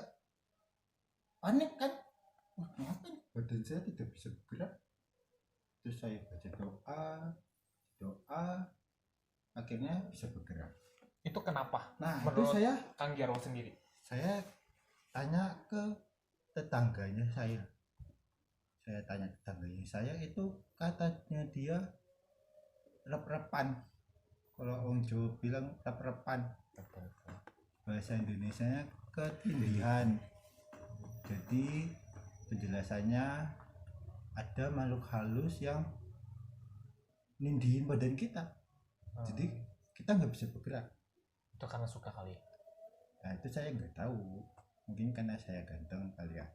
panik kan, wah kenapa nih badan saya tidak bisa bergerak. Terus saya baca doa, akhirnya bisa bergerak. Itu kenapa? Nah menurut itu Kang Jarwo sendiri? saya tanya ke tetangganya saya itu katanya dia rep-repan. Kalau orang Jawa bilang rep-repan, bahasa Indonesianya ketindihan. Jadi penjelasannya ada makhluk halus yang nindihin badan kita, jadi kita nggak bisa bergerak. Itu karena suka kali. Nah itu saya nggak tahu, mungkin karena saya ganteng kali ya.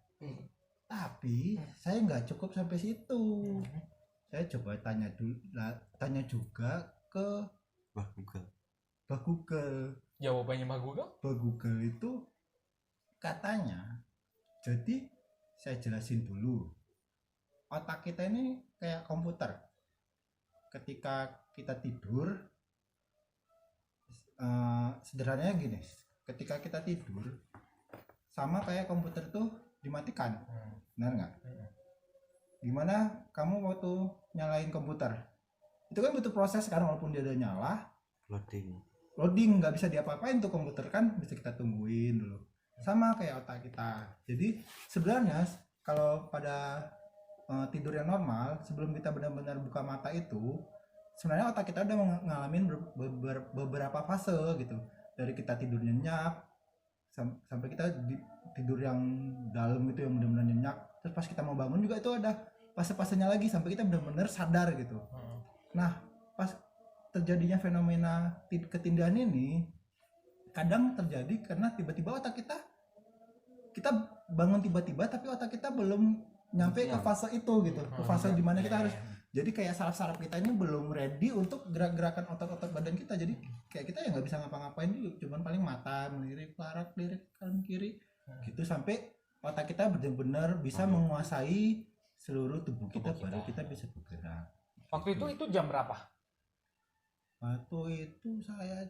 Tapi saya nggak cukup sampai situ. Saya coba tanya juga ke Mbah Google. Jawabannya Mbah Google? Mbah Google itu katanya, jadi saya jelasin dulu. Otak kita ini kayak komputer. Ketika kita tidur, sederhananya gini, ketika kita tidur sama kayak komputer tuh dimatikan, benar nggak? Gimana kamu waktu nyalain komputer? Itu kan butuh proses kan, walaupun dia udah nyala, loading nggak bisa diapa-apain tuh komputer kan, bisa kita tungguin dulu. Sama kayak otak kita. Jadi sebenarnya kalau pada tidur yang normal, sebelum kita benar-benar buka mata itu, sebenarnya otak kita udah ngalamin beberapa fase gitu. Dari kita tidur nyenyak sampai kita tidur yang dalam gitu, yang benar-benar nyenyak. Terus pas kita mau bangun juga itu ada fase-fasenya lagi sampai kita benar-benar sadar gitu. Nah, pas terjadinya fenomena ketindihan ini kadang terjadi karena tiba-tiba otak kita bangun tiba-tiba, tapi otak kita belum nyampe ke fase itu gitu, ke fase dimana kita harus, jadi kayak saraf-saraf kita ini belum ready untuk gerak-gerakan otot-otot badan kita. Jadi kayak kita ya nggak bisa ngapa-ngapain dulu, cuman paling mata melirik kanan kiri gitu, sampai otak kita benar-benar bisa menguasai seluruh tubuh kita, baru kita bisa bergerak. Waktu itu jam berapa? Waktu itu saya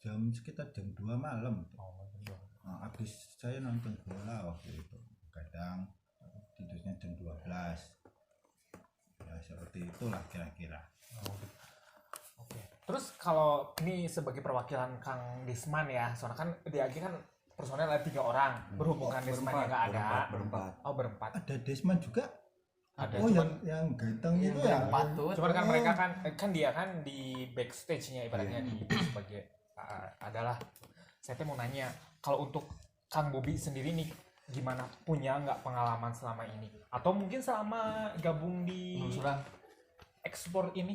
sekitar jam 2 malam. Habis saya nonton bola waktu itu, kadang tidurnya jam 12 ya, seperti itulah kira-kira. Oke. Terus kalau ini sebagai perwakilan Kang Desman ya, soalnya kan DAG kan personel ada 3 orang, berhubung Kang Desman yang nggak ada. Berempat. Ada Desman juga. Ada. Yang ganteng itu ya. Cuman kan mereka kan dia kan di backstage-nya ibaratnya di sebagai adalah. Saya mau nanya, kalau untuk Kang Bobi sendiri nih, gimana, punya nggak pengalaman selama ini, atau mungkin selama gabung di ekspor ini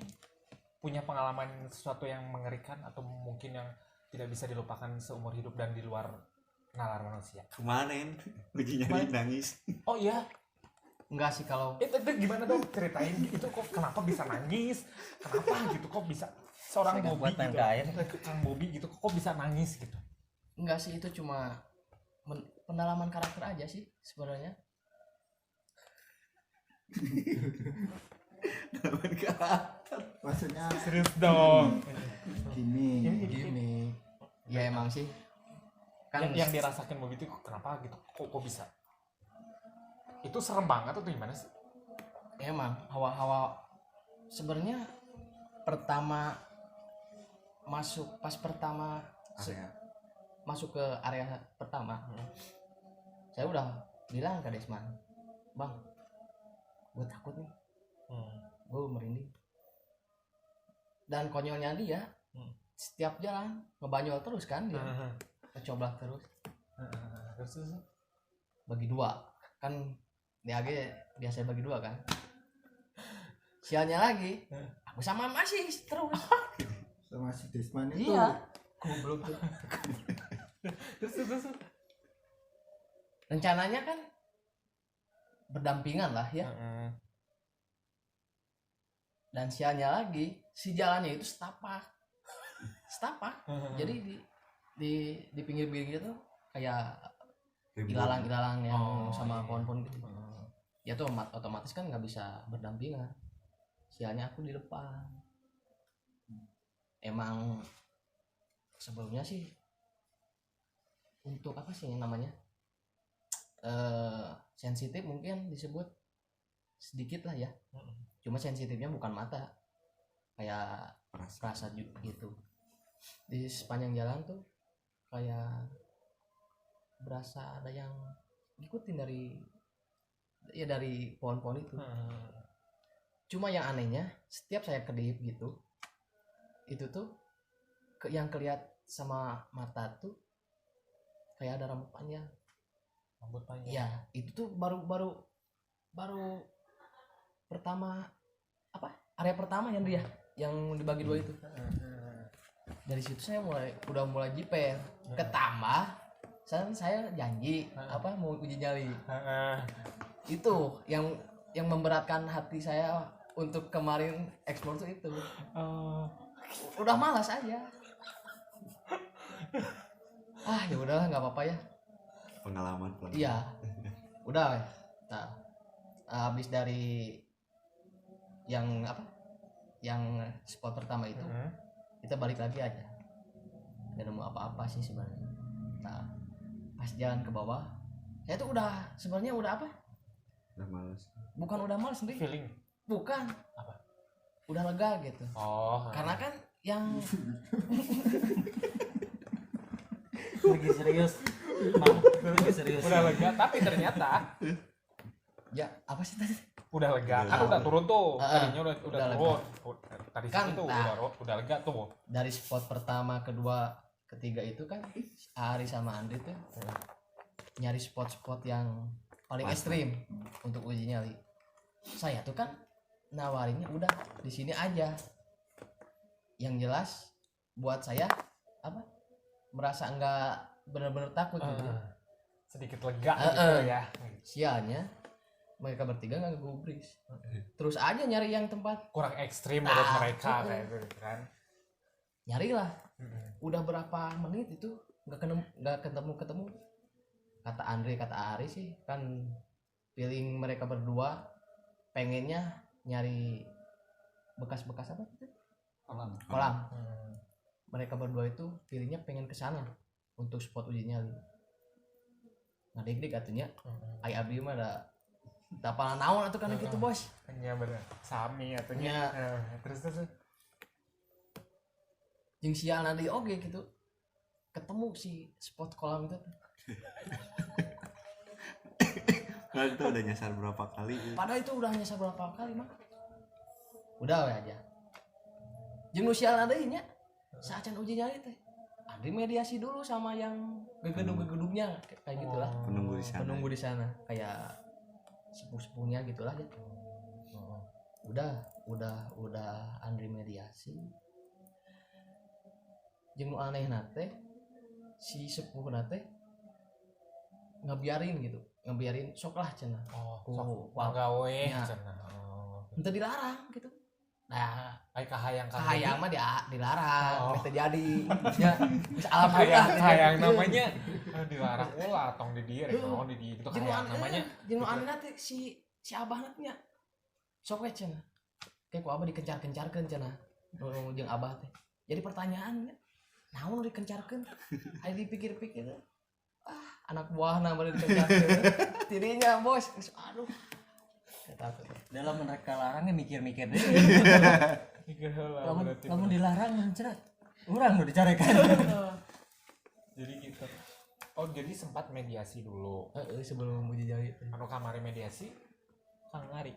punya pengalaman sesuatu yang mengerikan atau mungkin yang tidak bisa dilupakan seumur hidup dan di luar nalar manusia? Kemarin lagi nyari nangis. Oh iya, enggak sih kalau itu gimana dong, ceritain itu kok kenapa bisa nangis, kenapa gitu, kok bisa seorang Bobi gitu, Kang Bobi gitu kok bisa nangis gitu? enggak sih, itu cuma pendalaman karakter aja sih sebenarnya. Pendalaman karakter. Maksudnya Serius dong. Gini. Ya emang sih. Kan yang dirasakan Bobi itu kenapa gitu? Kok bisa? Itu serem banget atau gimana sih? Emang hawa-hawa sebenarnya pertama masuk ke area pertama, saya udah bilang ke Desman, Bang, gue takut nih, gue merinding. Dan konyolnya dia, setiap jalan ngebanyol terus kan dia, ngecoblak terus. Terus bagi 2 kan, DAG biasa bagi 2 kan. Sialnya lagi, aku sama masih terus. Sama si Desman itu. Iya. Goblok tuh. Terus. Rencananya kan berdampingan lah ya. Dan sialnya lagi, si jalannya itu setapak. Jadi di pinggir-pinggir tuh kayak Ribuan. ilalang-ilalang yang sama iya. pohon-pohon gitu. Ya tuh otomatis kan nggak bisa berdampingan. Sialnya aku di depan. Emang sebelumnya sih untuk apa sih yang namanya sensitif mungkin disebut sedikit lah ya. Cuma sensitifnya bukan mata, kayak rasa gitu. Di sepanjang jalan tuh kayak berasa ada yang ngikutin dari pohon-pohon itu. Cuma yang anehnya setiap saya kedip gitu, itu tuh yang kelihat sama mata tuh kayak ada rambut panjang. Ya itu tuh baru pertama area pertama yang dia yang dibagi dua itu. Dari situ saya udah mulai jiper. Ketambah saya janji mau uji nyali. Itu yang memberatkan hati saya untuk kemarin ekspor tuh itu. Udah malas aja. Ya udahlah, nggak apa-apa ya. Pengalaman. Iya. Udah. Nah, habis dari yang spot pertama itu, kita balik lagi aja. Nggak nemu apa-apa sih sebenarnya. Nah, pas jalan ke bawah, saya tuh sebenarnya udah malas. Bukan udah malas sendiri. Feeling. Bukan. Apa? Udah lega gitu. Karena kan yang lagi serius. Lagi serius. Udah lega, tapi ternyata ya apa sih tadi? udah lega. Kan udah turun tuh. Tadinya udah turun. Tadi Kan, situ udah lega tuh. Dari spot pertama, kedua, ketiga itu kan Ari sama Andri tuh nyari spot-spot yang paling ekstrim untuk uji nyali. Saya tuh kan nawarinnya udah di sini aja. Yang jelas buat saya merasa enggak benar-benar takut gitu. Sedikit lega gitu ya. Sialnya mereka bertiga nggak gubris. Terus aja nyari yang tempat Kurang ekstrim menurut mereka kayak gitu kan. Nyarilah. Udah berapa menit itu nggak ketemu. Kata Andre, kata Ari sih kan feeling mereka berdua pengennya nyari bekas-bekas apa itu? Kolam. Mereka berdua itu feelingnya pengen kesana untuk spot uji nyali. Nah dik katanya ai abdi mah ada dapalan naon atuh kana gitu bos. Nya bener sami atunya. Terus jeung sialna deui oge gitu. Ketemu si spot kolam itu. Padahal itu udah nyasar berapa kali. Padahal itu udah nyasar berapa kali mah. Udah we aja. Jeung nu sialna deui nya. Saacan uji nyali teh. Andri mediasi dulu sama yang gedung-gedungnya kayak gitulah. Penunggu di sana kayak sepuh-sepuhnya gitulah ya. Udah Andri mediasi. Jeung nu anehna teh si sepuhna teh ngebiarin sok lah cenah. Sok pagawe cenah. Henteu dilarang gitu. Nah, kahayang mah dilarang, teh jadi. Ya, alhamdulillah kahayang namanya dilarang ulah tong di dieu rek naon di dieu gitu kahayang namanya. Jeung anehna teh si abahna nya sok we cenah. Kayak ku abah dikencar-kencarkeun cenah. Jeung abah teh. Jadi pertanyaannya, naon nu dikencarkeun? Aya dipikir-pikir. Anak buahna bari dikencarkeun. Tirinya bos, aduh. Dalam mereka larangnya mikir-mikir deh. Kamu dilarang cerat. Orang udah dicarekan. Jadi gitu. Jadi sempat mediasi dulu. Sebelum uji nyali. Anu kamari mediasi Kang Ari.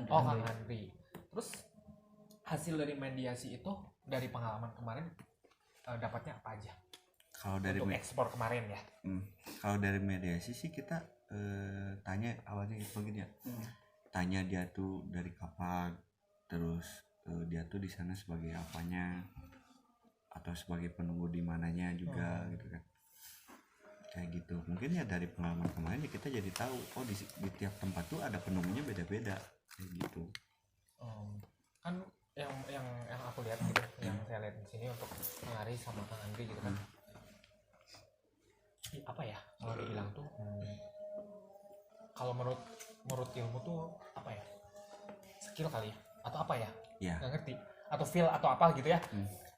Kang Andri. Terus hasil dari mediasi itu dari pengalaman kemarin dapatnya apa aja? Kalau dari untuk ekspor kemarin ya. Kalau dari mediasi sih kita tanya awalnya gitu begini ya. Tanya dia tuh dari kapan, terus dia tuh di sana sebagai apanya, atau sebagai penunggu di mananya juga gitu kan, kayak gitu. Mungkin ya dari pengalaman kemarin ya kita jadi tahu di tiap tempat tuh ada penunggunya beda-beda kayak gitu. Kan yang aku lihat gitu, yang saya lihat di sini untuk Kang Ari sama Kang Andri gitu kan, apa ya kalau dibilang tuh kalau menurut ilmu tuh apa ya, skill kali ya atau apa ya, nggak ngerti, atau feel atau apa gitu ya.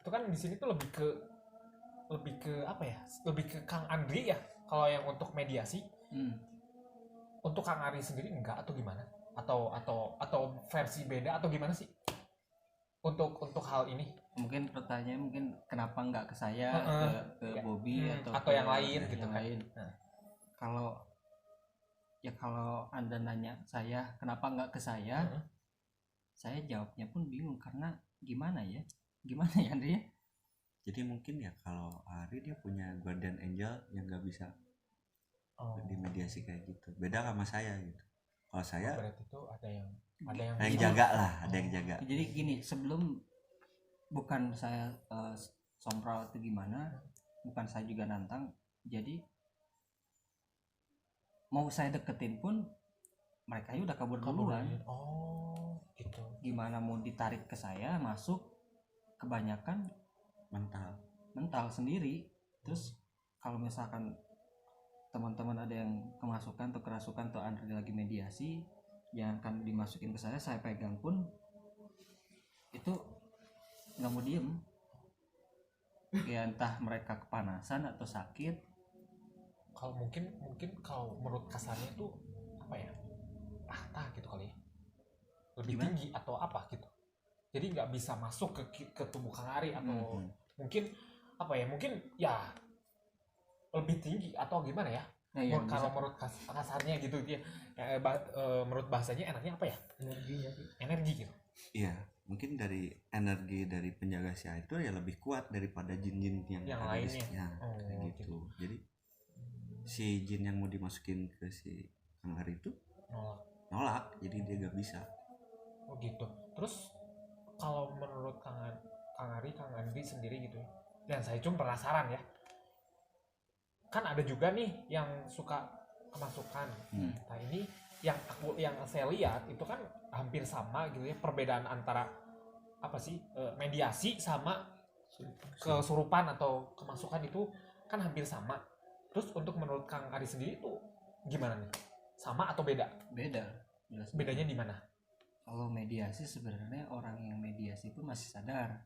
Itu kan di sini tuh lebih ke apa ya, lebih ke Kang Andri ya kalau yang untuk mediasi. Untuk Kang Ari sendiri enggak atau gimana, atau versi beda atau gimana sih untuk hal ini? Mungkin pertanyaannya mungkin kenapa nggak ke saya, ke Bobby atau yang lain gitu kan. Kalau Anda nanya saya kenapa nggak ke saya, saya jawabnya pun bingung karena gimana ya Andri ya. Jadi mungkin ya kalau Ari dia punya guardian angel yang nggak bisa di mediasi kayak gitu, beda sama saya gitu. Kalau saya berarti itu ada yang jaga lah, ada yang jaga. Jadi gini, sebelum, bukan saya sompral atau gimana, bukan saya juga nantang, jadi mau saya deketin pun mereka udah kabur duluan. Gitu. Gimana mau ditarik ke saya masuk, kebanyakan mental sendiri. Terus kalau misalkan teman-teman ada yang kemasukan atau kerasukan atau Andri lagi mediasi, yang akan dimasukin ke saya pegang pun itu nggak mau diem ya, entah mereka kepanasan atau sakit. Kalau mungkin kalau menurut kasarnya itu apa ya, tahta gitu kali ya, lebih tinggi atau apa gitu, jadi nggak bisa masuk ke tubuh Kang Ari atau mungkin apa ya, mungkin ya lebih tinggi atau gimana ya. Kalau menurut kasarnya gitu ya, menurut bahasanya enaknya apa ya, energi gitu. Iya, mungkin dari energi dari penjaga Sia itu ya lebih kuat daripada jin-jin yang lainnya. Kayak gitu. Jadi si jin yang mau dimasukin ke si Kang Ari itu nolak, jadi dia gak bisa. Gitu. Terus kalau menurut Kang Andri sendiri gitu ya, dan saya cuma penasaran ya, kan ada juga nih yang suka kemasukan. Nah ini yang saya lihat itu kan hampir sama gitu ya, perbedaan antara apa sih, mediasi sama kesurupan atau kemasukan itu kan hampir sama. Terus untuk menurut Kang Ari sendiri itu gimana nih, sama atau beda? Bedanya di mana? Kalau mediasi sebenarnya orang yang mediasi itu masih sadar,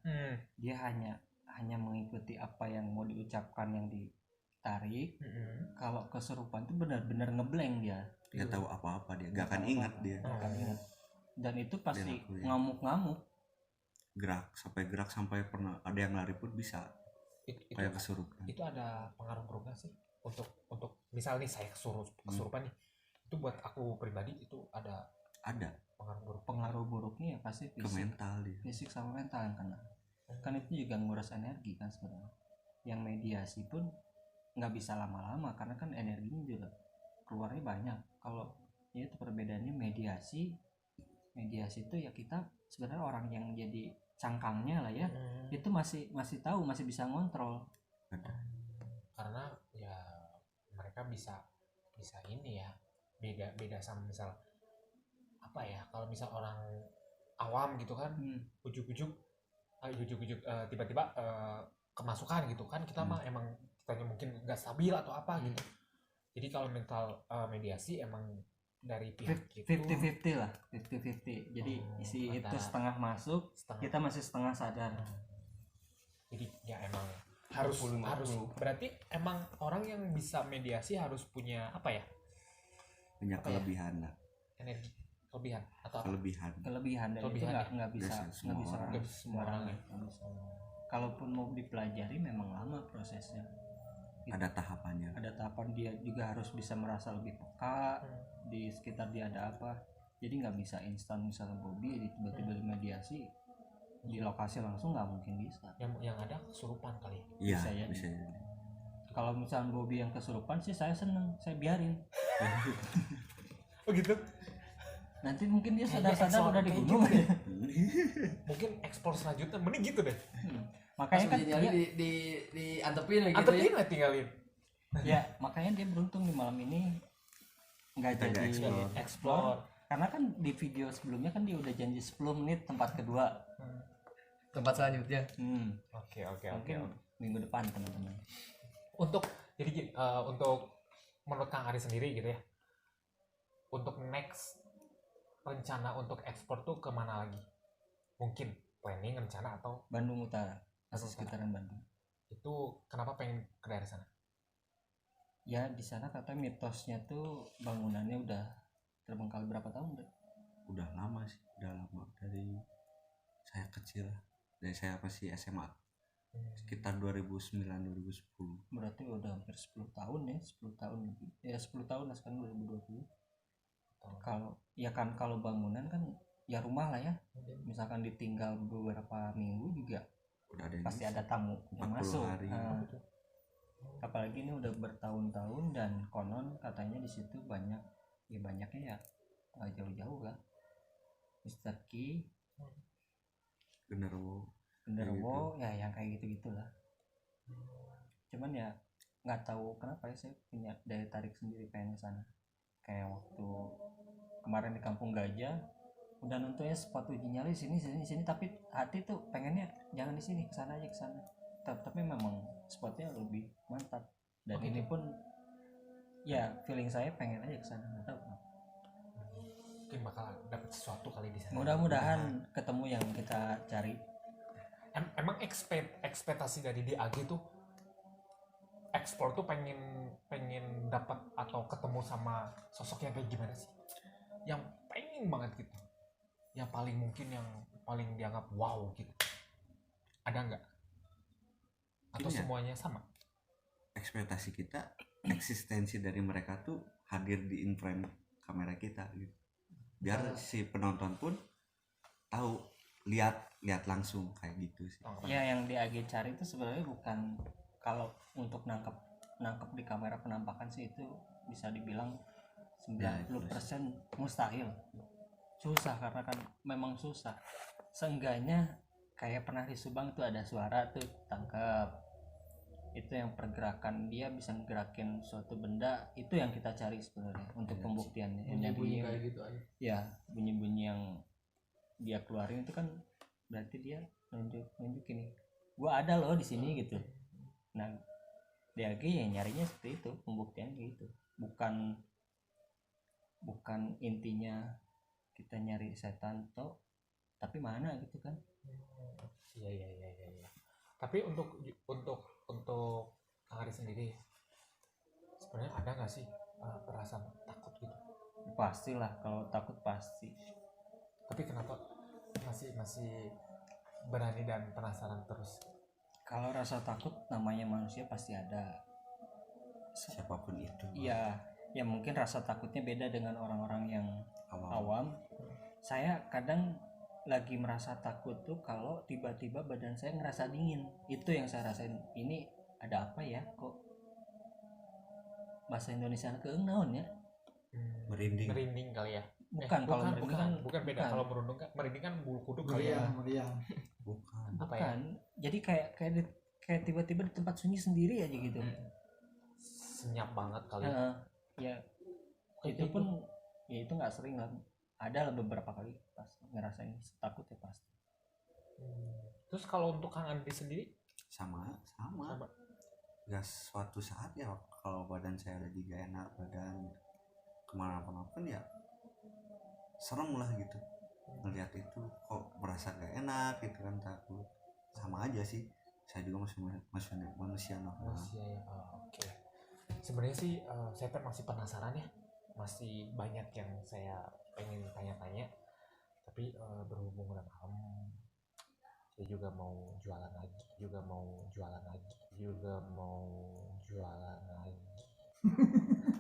dia hanya mengikuti apa yang mau diucapkan, yang ditarik. Kalau kesurupan itu benar-benar ngeblank dia. Nggak tahu apa-apa, dia nggak akan ingat dia. Dan itu pasti ngamuk-ngamuk. Gerak sampai pernah ada yang lari pun bisa. Kayak kesurupan. Itu ada pengaruh nggak sih untuk misal nih saya kesurupan nih, itu buat aku pribadi itu ada pengaruh buruknya ya pasti fisik, ke mental dia. Fisik sama mental yang kena. Kan itu juga nguras energi kan sebenarnya. Yang mediasi pun nggak bisa lama-lama karena kan energinya juga keluarnya banyak. Kalau ya itu perbedaannya, mediasi itu ya kita sebenarnya orang yang jadi cangkangnya lah ya, itu masih tahu, masih bisa ngontrol. Karena ya mereka bisa ini ya, beda sama misal apa ya, kalau misal orang awam gitu kan, ujuk-ujuk tiba-tiba kemasukan gitu kan, kita mah emang kitanya mungkin nggak stabil atau apa gitu. Jadi kalau mental mediasi emang dari pihak itu 50-50 lah, 50-50. Jadi isi itu setengah masuk, kita masih setengah sadar. Jadi ya emang harus berarti emang orang yang bisa mediasi harus punya apa ya? Punya kelebihan lah. Energi kelebihan atau kelebihan dan itu nggak bisa semua orang ya. Kalaupun mau dipelajari memang lama prosesnya. Ada tahapannya. Ada tahapan, dia juga harus bisa merasa lebih peka di sekitar dia ada apa. Jadi nggak bisa instan, misalnya Bobby tiba-tiba mediasi di lokasi langsung, nggak mungkin bisa. Yang ada kesurupan kali. Iya. Bisa. Kalau misalnya Bobby yang kesurupan sih saya seneng, saya biarin. Oh gitu. Nanti mungkin dia sadar-sadar udah dibunuh gitu. Mungkin eksplor selanjutnya mending gitu deh. Makanya kan dia di antepin gitu antepin ya, tinggalin. Ya makanya dia beruntung di malam ini nggak jadi explore. Karena kan di video sebelumnya kan dia udah janji 10 menit tempat kedua, tempat selanjutnya. Oke. Mungkin minggu depan teman-teman. Untuk Jadi untuk menurut Kang Ari sendiri gitu ya, untuk next rencana untuk ekspor tuh kemana lagi? Mungkin planning rencana atau Bandung Utara atau sekitaran Bandung. Itu kenapa pengen ke daerah sana? Ya di sana katanya mitosnya tuh bangunannya udah terbengkalai berapa tahun deh? Udah lama sih, udah lama dari saya kecil, dari saya masih SMA sekitar 2009-2010. Berarti udah hampir 10 tahun ya, 10 tahun lebih. Ya 10 tahun lah, sekarang 2020. Kalau ya kan kalau bangunan kan ya rumah lah ya. Misalkan ditinggal beberapa minggu juga Udah ada yang pasti bisa. ada tamu yang 40 masuk. hari. Apalagi ini udah bertahun-tahun dan konon katanya di situ banyak, ya banyaknya ya nggak jauh-jauh lah. Mr. Key, Genderuwo, ya yang kayak gitu-gitulah. Cuman ya nggak tahu kenapa ya saya punya daya tarik sendiri pengen ke sana. Kayak waktu kemarin di Kampung Gajah, udah nontonnya spot uji nyali sini, tapi hati tuh pengennya jangan di sini, kesana aja kesana. Tapi memang spotnya lebih mantap. Dan ini pun ya feeling saya pengen aja kesana, nggak tahu kenapa. Mungkin bakal dapat sesuatu kali di sana. Mudah-mudahan ketemu yang kita cari. Emang ekspektasi dari DAG tuh ekspor tuh pengen dapat atau ketemu sama sosok yang kayak gimana sih? Yang pengen banget gitu. Yang paling mungkin yang paling dianggap wow gitu. Ada nggak? Atau Ini ya, semuanya sama? ekspektasi kita, eksistensi dari mereka tuh hadir di in frame kamera kita gitu. Biar si penonton pun tahu, lihat langsung kayak gitu sih. Ya yang DAG cari itu sebenarnya bukan, kalau untuk nangkep di kamera penampakan sih itu bisa dibilang 90% mustahil. Susah karena kan memang susah. Seenggaknya kayak pernah di Subang tuh ada suara tuh tangkap. Itu yang pergerakan dia bisa gerakin suatu benda, itu yang kita cari sebenarnya untuk pembuktiannya. Bunyi-bunyi kayak gitu aja. Ya, bunyi-bunyi yang dia keluarin itu kan berarti dia nunjukin nih, gua ada loh di sini gitu. Nah, DAG ya nyarinya seperti itu, pembuktian gitu. Bukan intinya kita nyari setan toh, tapi mana gitu kan. Iya. Tapi untuk Kang Ari sendiri sebenarnya ada nggak sih perasaan takut gitu? Pastilah, kalau takut pasti. Tapi kenapa masih berani dan penasaran terus? Kalau rasa takut namanya manusia pasti ada. Siapapun itu. Iya, ya mungkin rasa takutnya beda dengan orang-orang yang awam. Saya kadang lagi merasa takut tuh kalau tiba-tiba badan saya ngerasa dingin. Itu yang saya rasain. Ini ada apa ya? Kok bahasa Indonesia keung naon ya? Merinding kali ya. Bukan, kalau merinding kan bukan beda. Kalau merinding kan bulu kuduk kali ya. Bukan. Jadi kayak tiba-tiba di tempat sunyi sendiri aja gitu. Senyap banget kali. Ya itu pun ya itu nggak sering lah. Ada lah beberapa kali pas ngerasain takut ya pasti. Terus kalau untuk Kang Andi sendiri? Sama. Ya suatu saat ya kalau badan saya lagi gak enak, badan kemana-mana pun ya serem lah gitu. Ngeliat itu kok merasa gak enak gitu kan, takut. Sama aja sih, saya juga manusia normal. Ya. Oke. Sebenarnya sih saya masih penasaran ya, masih banyak yang saya pengen tanya-tanya, tapi berhubung udah malam, saya juga mau jualan lagi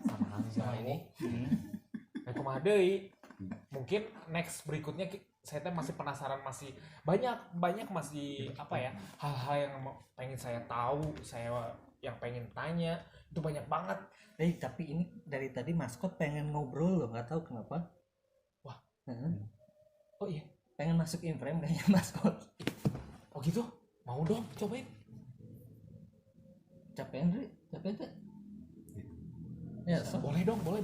sama Hamza ini. Kumaha deui? Mungkin next berikutnya saya masih penasaran, masih banyak masih apa ya, hal-hal yang pengen saya tahu, saya yang pengen tanya itu banyak banget. Tapi ini dari tadi maskot pengen ngobrol loh, nggak tahu kenapa. Wah. Oh iya, pengen masuk in frame kayaknya maskot. Oh gitu? Mau dong, cobain. Capek tuh. Ya, boleh dong, boleh.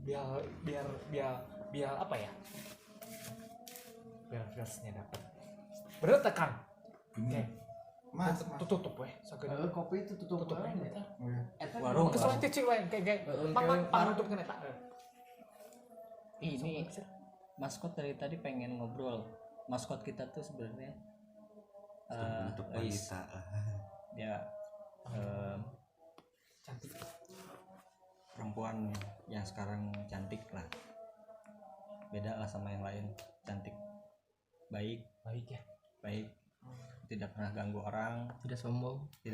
Biar apa ya? Biar feelsnya dapat. Bener tekan. Ini Mas. tutup we sakeun kopi itu tutup we eta Oh, iya. Warung. geus we cicing we kayak pangutup kana eta Ini maskot dari tadi pengen ngobrol. Maskot kita tuh sebenarnya untuk Ais. wanita. Dia cantik perempuan yang sekarang cantik lah, beda lah sama yang lain, cantik, baik, ya baik, tidak pernah ganggu orang, tidak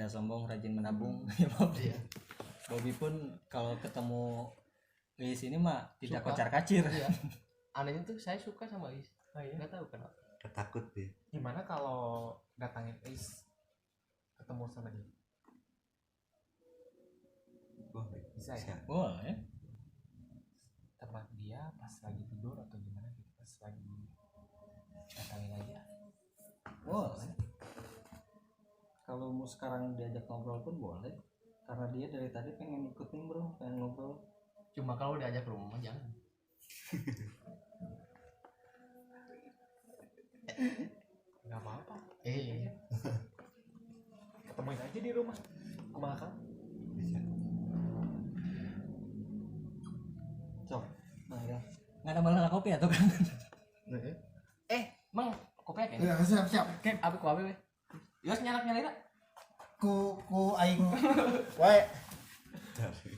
sombong rajin menabung. Ya Bobby. Bobby pun kalau ketemu di sini mah tidak Suka. kocar-kacir. iya. Anehnya tuh saya suka sama Is, iya. nggak tahu kenapa. Takut dia. Gimana kalau datangin Ais ketemu sama dia Boleh. bisa ya Siap. Boleh. tempat dia pas lagi tidur atau gimana gitu pas lagi datangin aja Boleh. Kalau mau sekarang diajak ngobrol pun boleh. Karena dia dari tadi pengen ikutin bro, pengen ngobrol. Cuma kalau diajak ke rumah jangan. nggak apa-apa Iya. ketemuin aja di rumah kumaha Kang? Bisa. Cok. Nah, ya. Nggak ada malah kopi atau kan? Mang kopi kan? Ya, siap. Kayak apa kopi we? Yos nyalak-nyalain. Ku aing wae. Dari.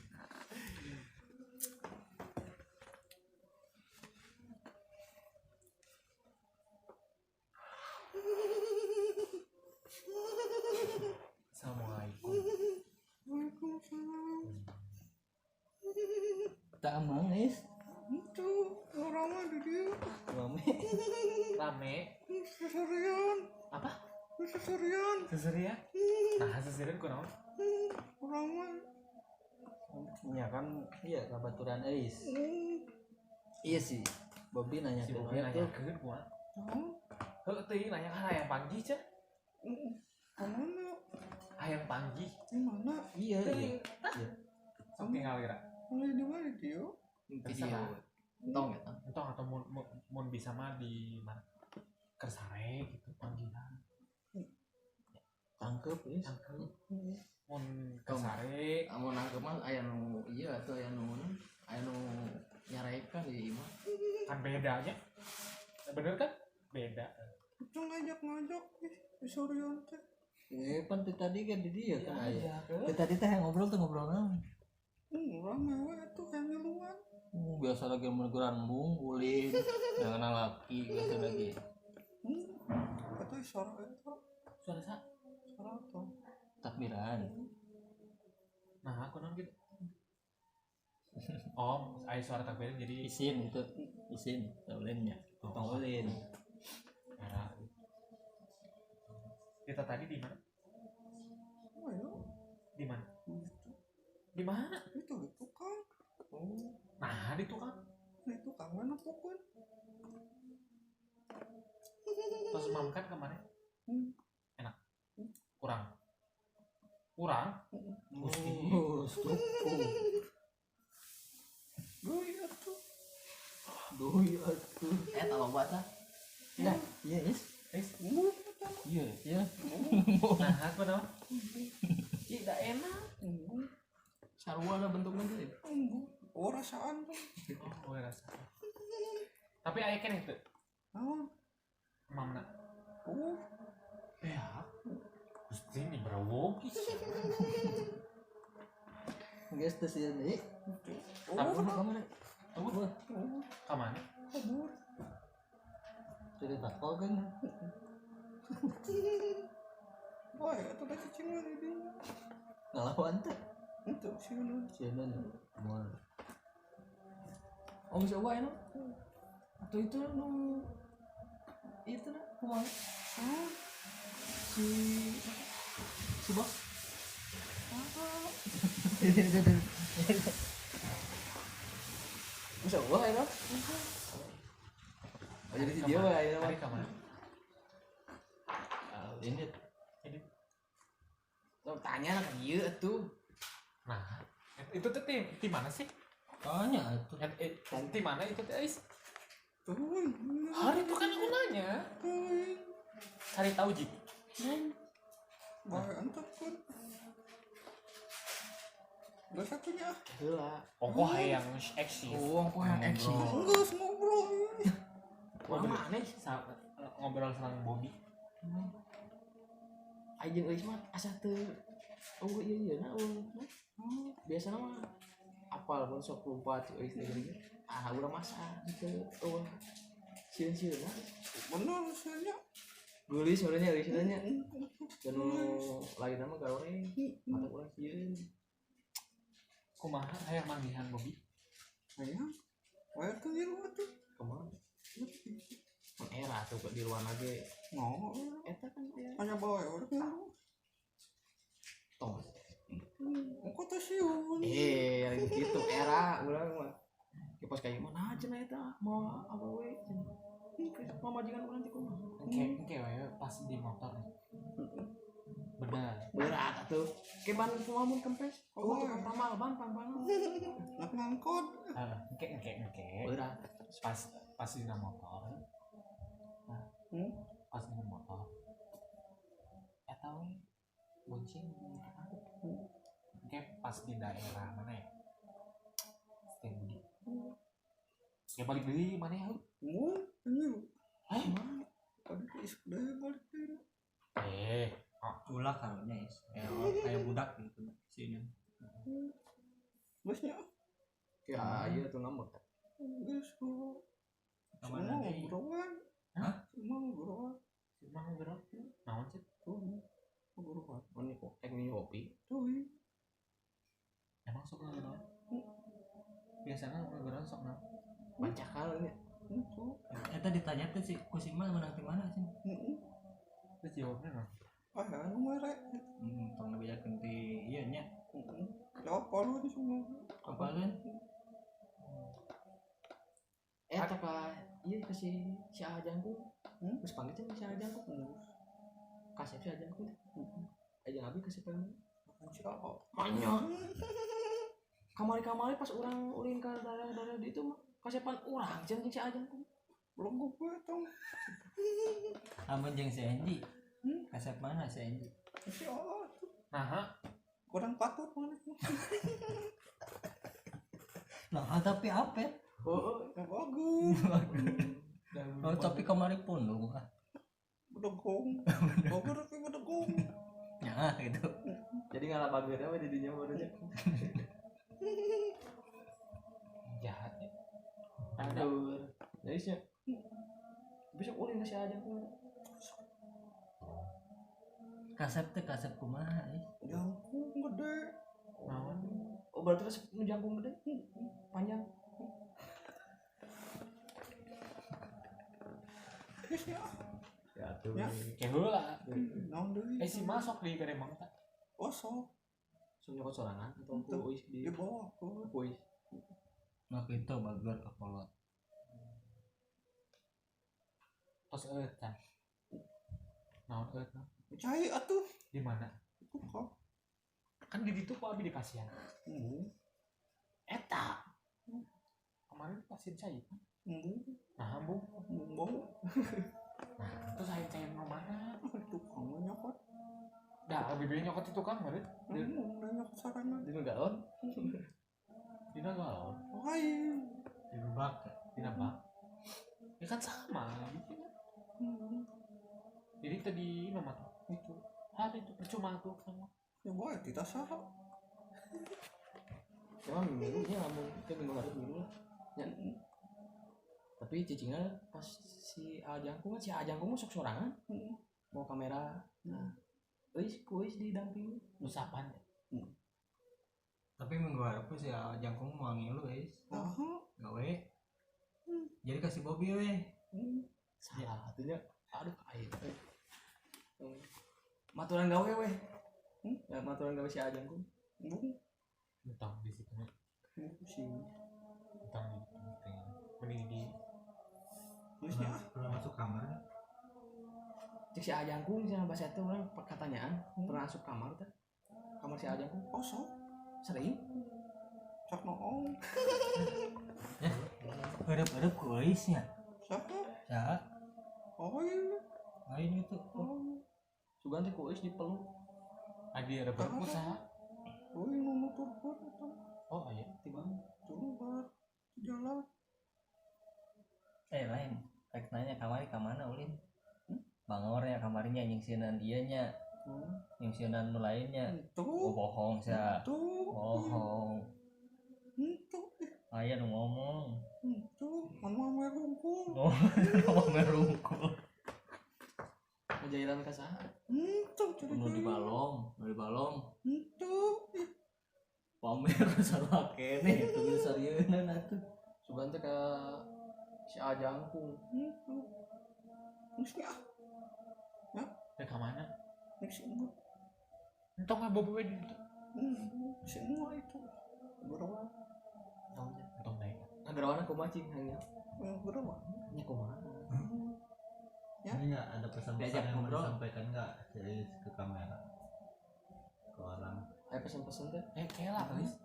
Assalamualaikum Tak aman, Is. Itu orang mah di dia. Rame. rame Seserian. apa Seserian. seserian nah seserian kunaon Orang mah. Ya kan, iya kabaturan Is. Iya sih. Bobby nanya si ke Bobi mana nanya tuh? keun kumaha heuh teuing nanya ka hayang panggih cenah Kemana? hayang panggih Di mana? Iya, iya. sok tinggal kira Mulai di mana dia? Video. Entong ya, Tong. entong atau mun bisa mah di mana kersare gitu panggilan Tangkep, Is. cangkeum mun kersare Amun nangkep mah aya nu iya atuh aya nu nyarekan di imah. kan bedanya bener kan beda Itu ngajak seserian teh. Pan tadi kan di dia kan Iya, aya. Tadi teh yang ngobrol tuh ngobrol naon? Orang mah itu kayak ngeluan. Biasa lagi meneguran mung, ulin, dengan laki gitu lagi. Itu suara itu. suara sa Suara itu. Takbiran. nah aku non gitu oh aya suara takbiran jadi Isin itu, isin, ulinnya. Potong ulin. era kita tadi di mana Oh ya. di mana Itu. di mana Itu kan. nah di tukang Itu kan mana pokoknya. terus mam kan kemarin Hmm. enak kurang Gusti Suku. Gue itu. Doi atuh. Eta loba tah. Nah, iya, Is. Iya, iya. nah aku naon tidak enak Sarua ada bentuknya tuh. Oh rasaan tuh. oh rasa tapi aya keneh teu Naon? mamna Oh. ya Gusti ini berowogi Geus teh sieun deui. Kabur, Kamana? kabur ka mana Kabur. Cerita kok kan. Wah, itu udah cicing lagi dia. Ngalawan teh. Itu sih. Sieun moal. Oh bisa wae no. Atau itu nu itu na kumaha? Si bos. Bisa wae no. Oh, jadi si dia wae ayeuna mah. tadi ka mana Ini Tuh tanya lah ieu atuh. nah itu tuh tim mana sih tanya atuh. tim mana itu teh Ais? Tuh. Hari itu kan aku nanya cari tahu Jik Bae antep kan. Gak satunya. Heula. Pokok yang eksis. Kok yang eksis. Geus ngobrol. Urang mah aneh Ngobrol sama Bobby. Ayeuna euy mah asa teu ieu na biasana mah apal pun sok lompat euy teh urang masa teu sieun-sieun Bener sebenarnya. gulis sebenarnya euy sebenarnya dan lain nama garoreng mata urang sieun Kumaha hayang manggihan Bobby? Aya. Wae teh ieu tuh. kemana kan era tuh di luar lagi Mau. eta kan ya Hanya bawa orang. tong Engko teh sieun. yang gitu era urang mah pas kayak mana aja na eta mau apa we mau majikan urang ti kumaha Engke we pas di motor. Benar. berat atuh ke ban kumaha kempes oh tukang pamal ban pang-pang Nak ngangkot. Engke. berat Pas di motor. Nah, pas di motor. Eta we bonceng engke pas di daerah mana ya? Stembudi. Ya balik deui mana ya? Ini. Hah? Tadi deh balik deui. ulah karunya kayak budak gitu sini. Bosnya. ya iya tuh ngamuk Geus kok. Kemana deui? Ngobrolan. Hah? Cuma ngobrolan. Cuma gerak. Naon sih? Ngobrolan. ini kok ini kopi Tuh. Emang sok gerak. Biasanya gerak sok naon? bancakan ini Itu. Eta ditanya tuh si Kusima menang di mana sih? Terus jawabnya naon? Anu merek. Tong nabiyakeun ti ieu nya. Jawab palu di semua. Apalun? eta ka iya ke si Ajangku terus panggil si Ajangku kasih si Ajangku aja nabi kasih pengen banyak kamari pas orang ulin ke daerah di itu mah kasepan orang jeung si Ajangku Belum gue tong. Amun jeung si Andy. Kasep mana si Andy? Si Allah. Nah, Kurang patut mana. Nah, tapi apa? Oh, bagus. Oh, tapi kemarin pun lu. Bedegong. Bagus tapi bedegong. Ya, gitu. jadi ngalah bageuna we di dinya barunya jahat ya. aduh jadi sih besok ulin ke si Ajangku Kasep kumaha Jangkung gede. Naon? oh berarti kasih jangkung gede panjang ya tuh Ya. Kayak heula. Naon deui? Si masuk di Karemang tak? Kosong. sunyok sorangan atau Tuh. kuis di Di bawah tuh. kuis Nah, itu bager ke kolot. Tos eut kan. Naon eut nah? Cai atuh. Di mana? Itu kok. Kan di ditu kok abi di kasihan. eta Kemarin pasien saya. Nah, Nah, Bu. bau. Nah, terus saya cair no mana? Itu kamu nyokot. Dah, bibirnya nyokot itu kan, meureun. Udah nyokot sarana. di galon Dina galon, Lain. Di lubak. dina bak. Ya kan sama. Jadi tadi nama tuh itu. Hari itu percuma tuh sama. Ya boy, kita sah. emang minggunya lamun itu minggu hari minggu lah ya. Tapi cicingnya pas si Ajangku kan si Ajangku masuk sorangan mau kamera nah kuis didampingi Nusapan. Tapi minggu harap sih jangkung mau ngilu guys. Gawe. Jadi kasih Bobby we. salah satunya aduh air maturan gawe weh ya maturan gawe si Ajangku Entang di situ. Entang di situ. Mending di Terusnya Belum masuk kamar. cek si Ajangku misalnya bahasa itu orang perkatanyaan pernah masuk kamar tuh kamar si Ajangku kosong. sering Cak noong. Harap-harap kuisnya. Siapa? Ya, Oh iya. lain itu. sugan teh kuis dipeluk Adi ada berusaha. Oh ini motor itu Oh iya. tiba coba jalan lain rek nanya kamari ulin bangor ya kamarnya nyingsinan dianya nyingsinan nu lainnya oh bohong sia bohong aya nu ngomong mama merungkul ngomong merungkul ngejailan ka saha nu di balong pamer salah kene itu sarieuna atuh sugan teh ka si Ajangkung Ya ke mana? si enggak Entong nggak bawa di itu. si enggak itu berapa Entong naik. agarawana kumaha cing hanya berapa nya kumaha Ini nggak ada pesan-pesan Diajak yang mau ngobrol. disampaikan nggak serius ke kamera ke orang? aya pesan-pesan teh Kela guys.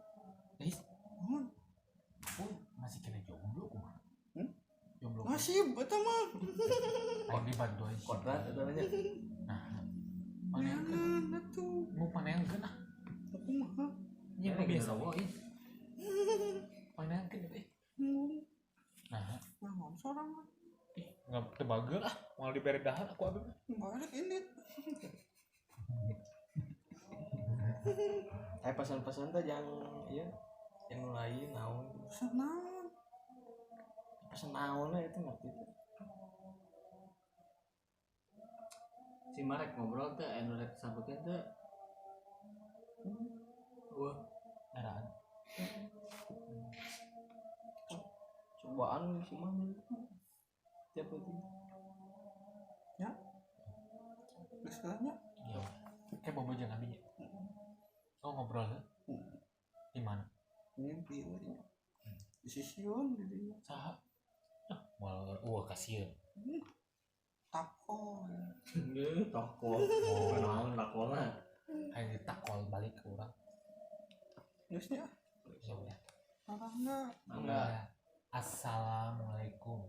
Masih kena jomblo kumaha? Jomblo. masih betul mah Mau dibantu aja. kodrat eta nya Nah. Paneangkeun. tuh Mau paneangkeun ah. aku mah Nya Ini biasa gitu. wae. Paneangkeun deh. Nah, ngomong seorang enggak tebageul ah. Mau dibere dahar aku abis. balik ini aya pesan-pesan teh yang ieu yang lain naon senang pesan naon itu ngerti teh si Marek ngobrol teh anu rek sabekeun teh wah Naraan. cobaan si Mang tiap itu istilahnya Iya. Kayak bobo jeung abinya. Oh ngobrol ya? Di mana? mimpi lagi di sision di dia Saha? Mal kasieun. tako nggih toko naon takola Ayo takol balik ke urang. biasanya Ya udah. orang enggak enggak Assalamualaikum.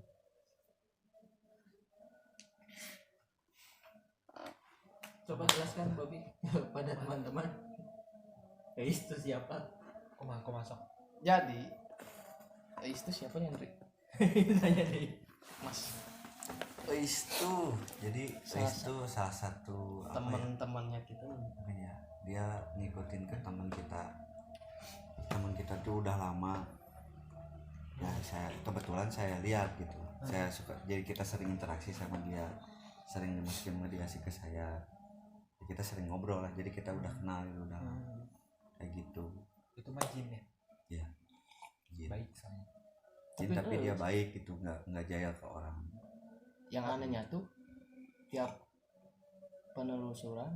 coba jelaskan Bobby pada teman-teman itu siapa Kumaha masuk? Jadi itu siapa Hendrik? tanya deh Mas itu jadi itu salah satu apa ya, teman-temannya kita. ya dia ngikutin ke teman kita tuh udah lama ya saya kebetulan saya lihat gitu saya suka jadi kita sering interaksi sama dia sering dimasukin mediasi ke saya kita sering ngobrol lah jadi kita udah kenal gitu, udah kayak gitu Itu mah jin ya. ya gitu. Baik sama. Tapi dia baik gitu nggak jahil ke orang Yang anehnya tuh tiap penelusuran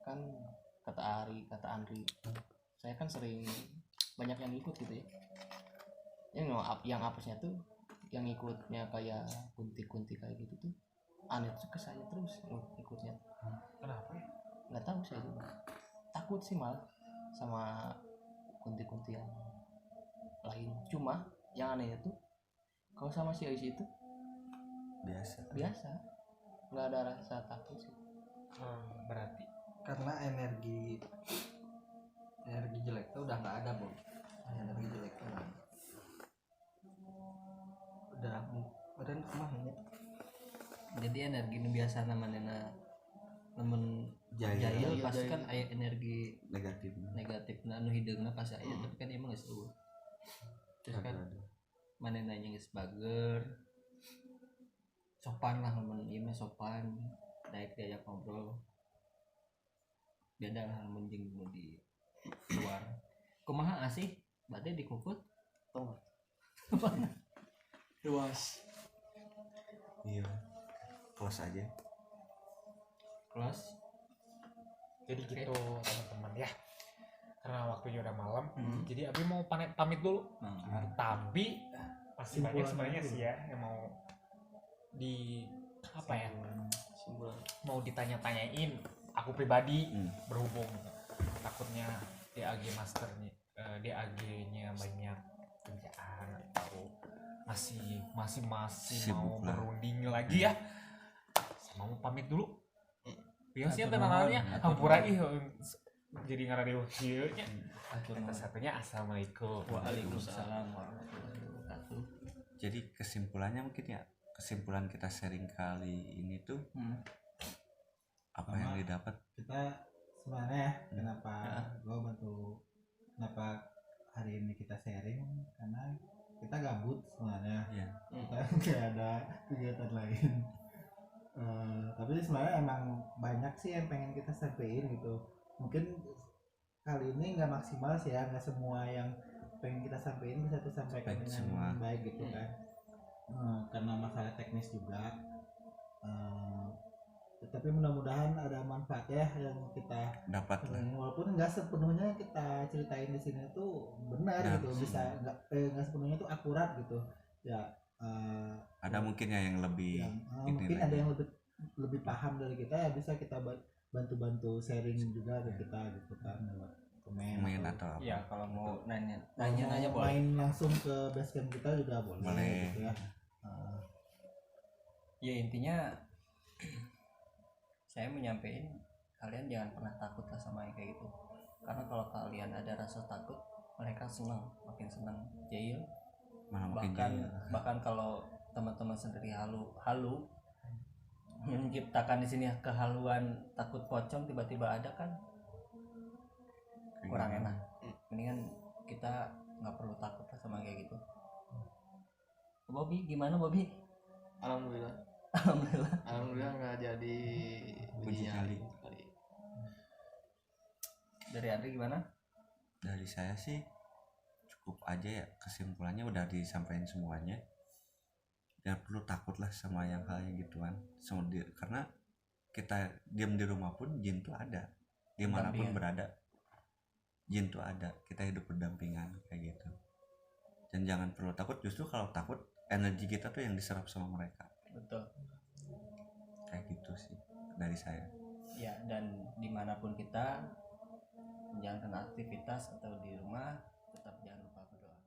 kan kata Andri saya kan sering banyak yang ikut gitu ya yang apesnya tuh yang ikutnya kayak kunti kayak gitu tuh aneh tuh ke saya terus ikutnya Kenapa ya? nggak tahu saya juga takut sih malah sama kunti yang lain cuma yang anehnya tuh kalau sama si Ais itu biasa nggak ada rasa takut sih Berarti Karena energi jelek tuh udah nggak ada bu. Energi jelek tuh udah badan kemana ya? jadi energi nu biasa namanya nemen jahil pasti kan aya energi negatif anu hideungna pas aya tapi kan emang geus eueuh terus kan manehna nya geus bager sopan lah nemen ieu mah sopan daek diajak ngobrol beda lah nemen jeung nu di luar kumaha asih berarti dikukut tong luas iya close aja kelas jadi gitu teman-teman ya. Karena waktunya udah malam, jadi Abi mau pamit dulu. Tapi masih banyak sebenarnya sih ya yang mau di apa ya? Mau ditanya-tanyain aku pribadi berhubung takutnya DAG masternya DAG-nya banyak kerjaan atau masih mau Sibuk lah. berunding lagi ya. Sama mau pamit dulu. Iya sih tenangnya hampura ih jadi ngaradew kieu nya. Satunya assalamualaikum. Waalaikumsalam warahmatullahi wabarakatuh. Jadi kesimpulannya mungkin ya, kesimpulan kita sharing kali ini tuh apa yang didapat kita sebenarnya kenapa gue bantu, kenapa hari ini kita sharing karena kita gabut sebenarnya, kita nggak ada kegiatan lain. Tapi sebenarnya emang banyak sih yang pengen kita sampaikan gitu. Mungkin kali ini nggak maksimal sih ya, nggak semua yang pengen kita sampaikan bisa disampaikan dengan baik gitu kan. Karena masalah teknis juga. Tapi mudah-mudahan ada manfaat ya yang kita dapat lah. Walaupun nggak sepenuhnya kita ceritain di sini tuh benar gitu, bisa nggak sepenuhnya tuh akurat gitu ya. Ada mungkin ya yang lebih mungkin ada yang lebih paham dari kita ya, bisa kita bantu sharing juga ke kita gitu kan, lewat komen atau apa. Ya kalau mau nanya boleh. Main langsung ke basecamp kita juga boleh. Gitu ya. Ya intinya saya menyampaikan kalian jangan pernah takut lah sama yang kayak gitu, karena kalau kalian ada rasa takut mereka makin senang jahil. Bahkan kalau teman-teman sendiri halu menciptakan di sini kehaluan takut pocong tiba-tiba ada kan kurang enak. Mendingan kita nggak perlu takut lah sama kayak gitu. Bobby gimana Bobby? Alhamdulillah nggak jadi uji nyali. Dari Andri gimana? Dari saya sih cukup aja ya, kesimpulannya udah disampaikan semuanya. Jangan perlu takut lah sama yang halnya gituan, karena kita diam di rumah pun jin tuh ada, dimanapun berada jin tuh ada, kita hidup berdampingan kayak gitu. Dan jangan perlu takut, justru kalau takut energi kita tuh yang diserap sama mereka. Betul. Kayak gitu sih dari saya. Ya, dan dimanapun kita menjalankan aktivitas atau di rumah, tetap jangan lupa berdoa.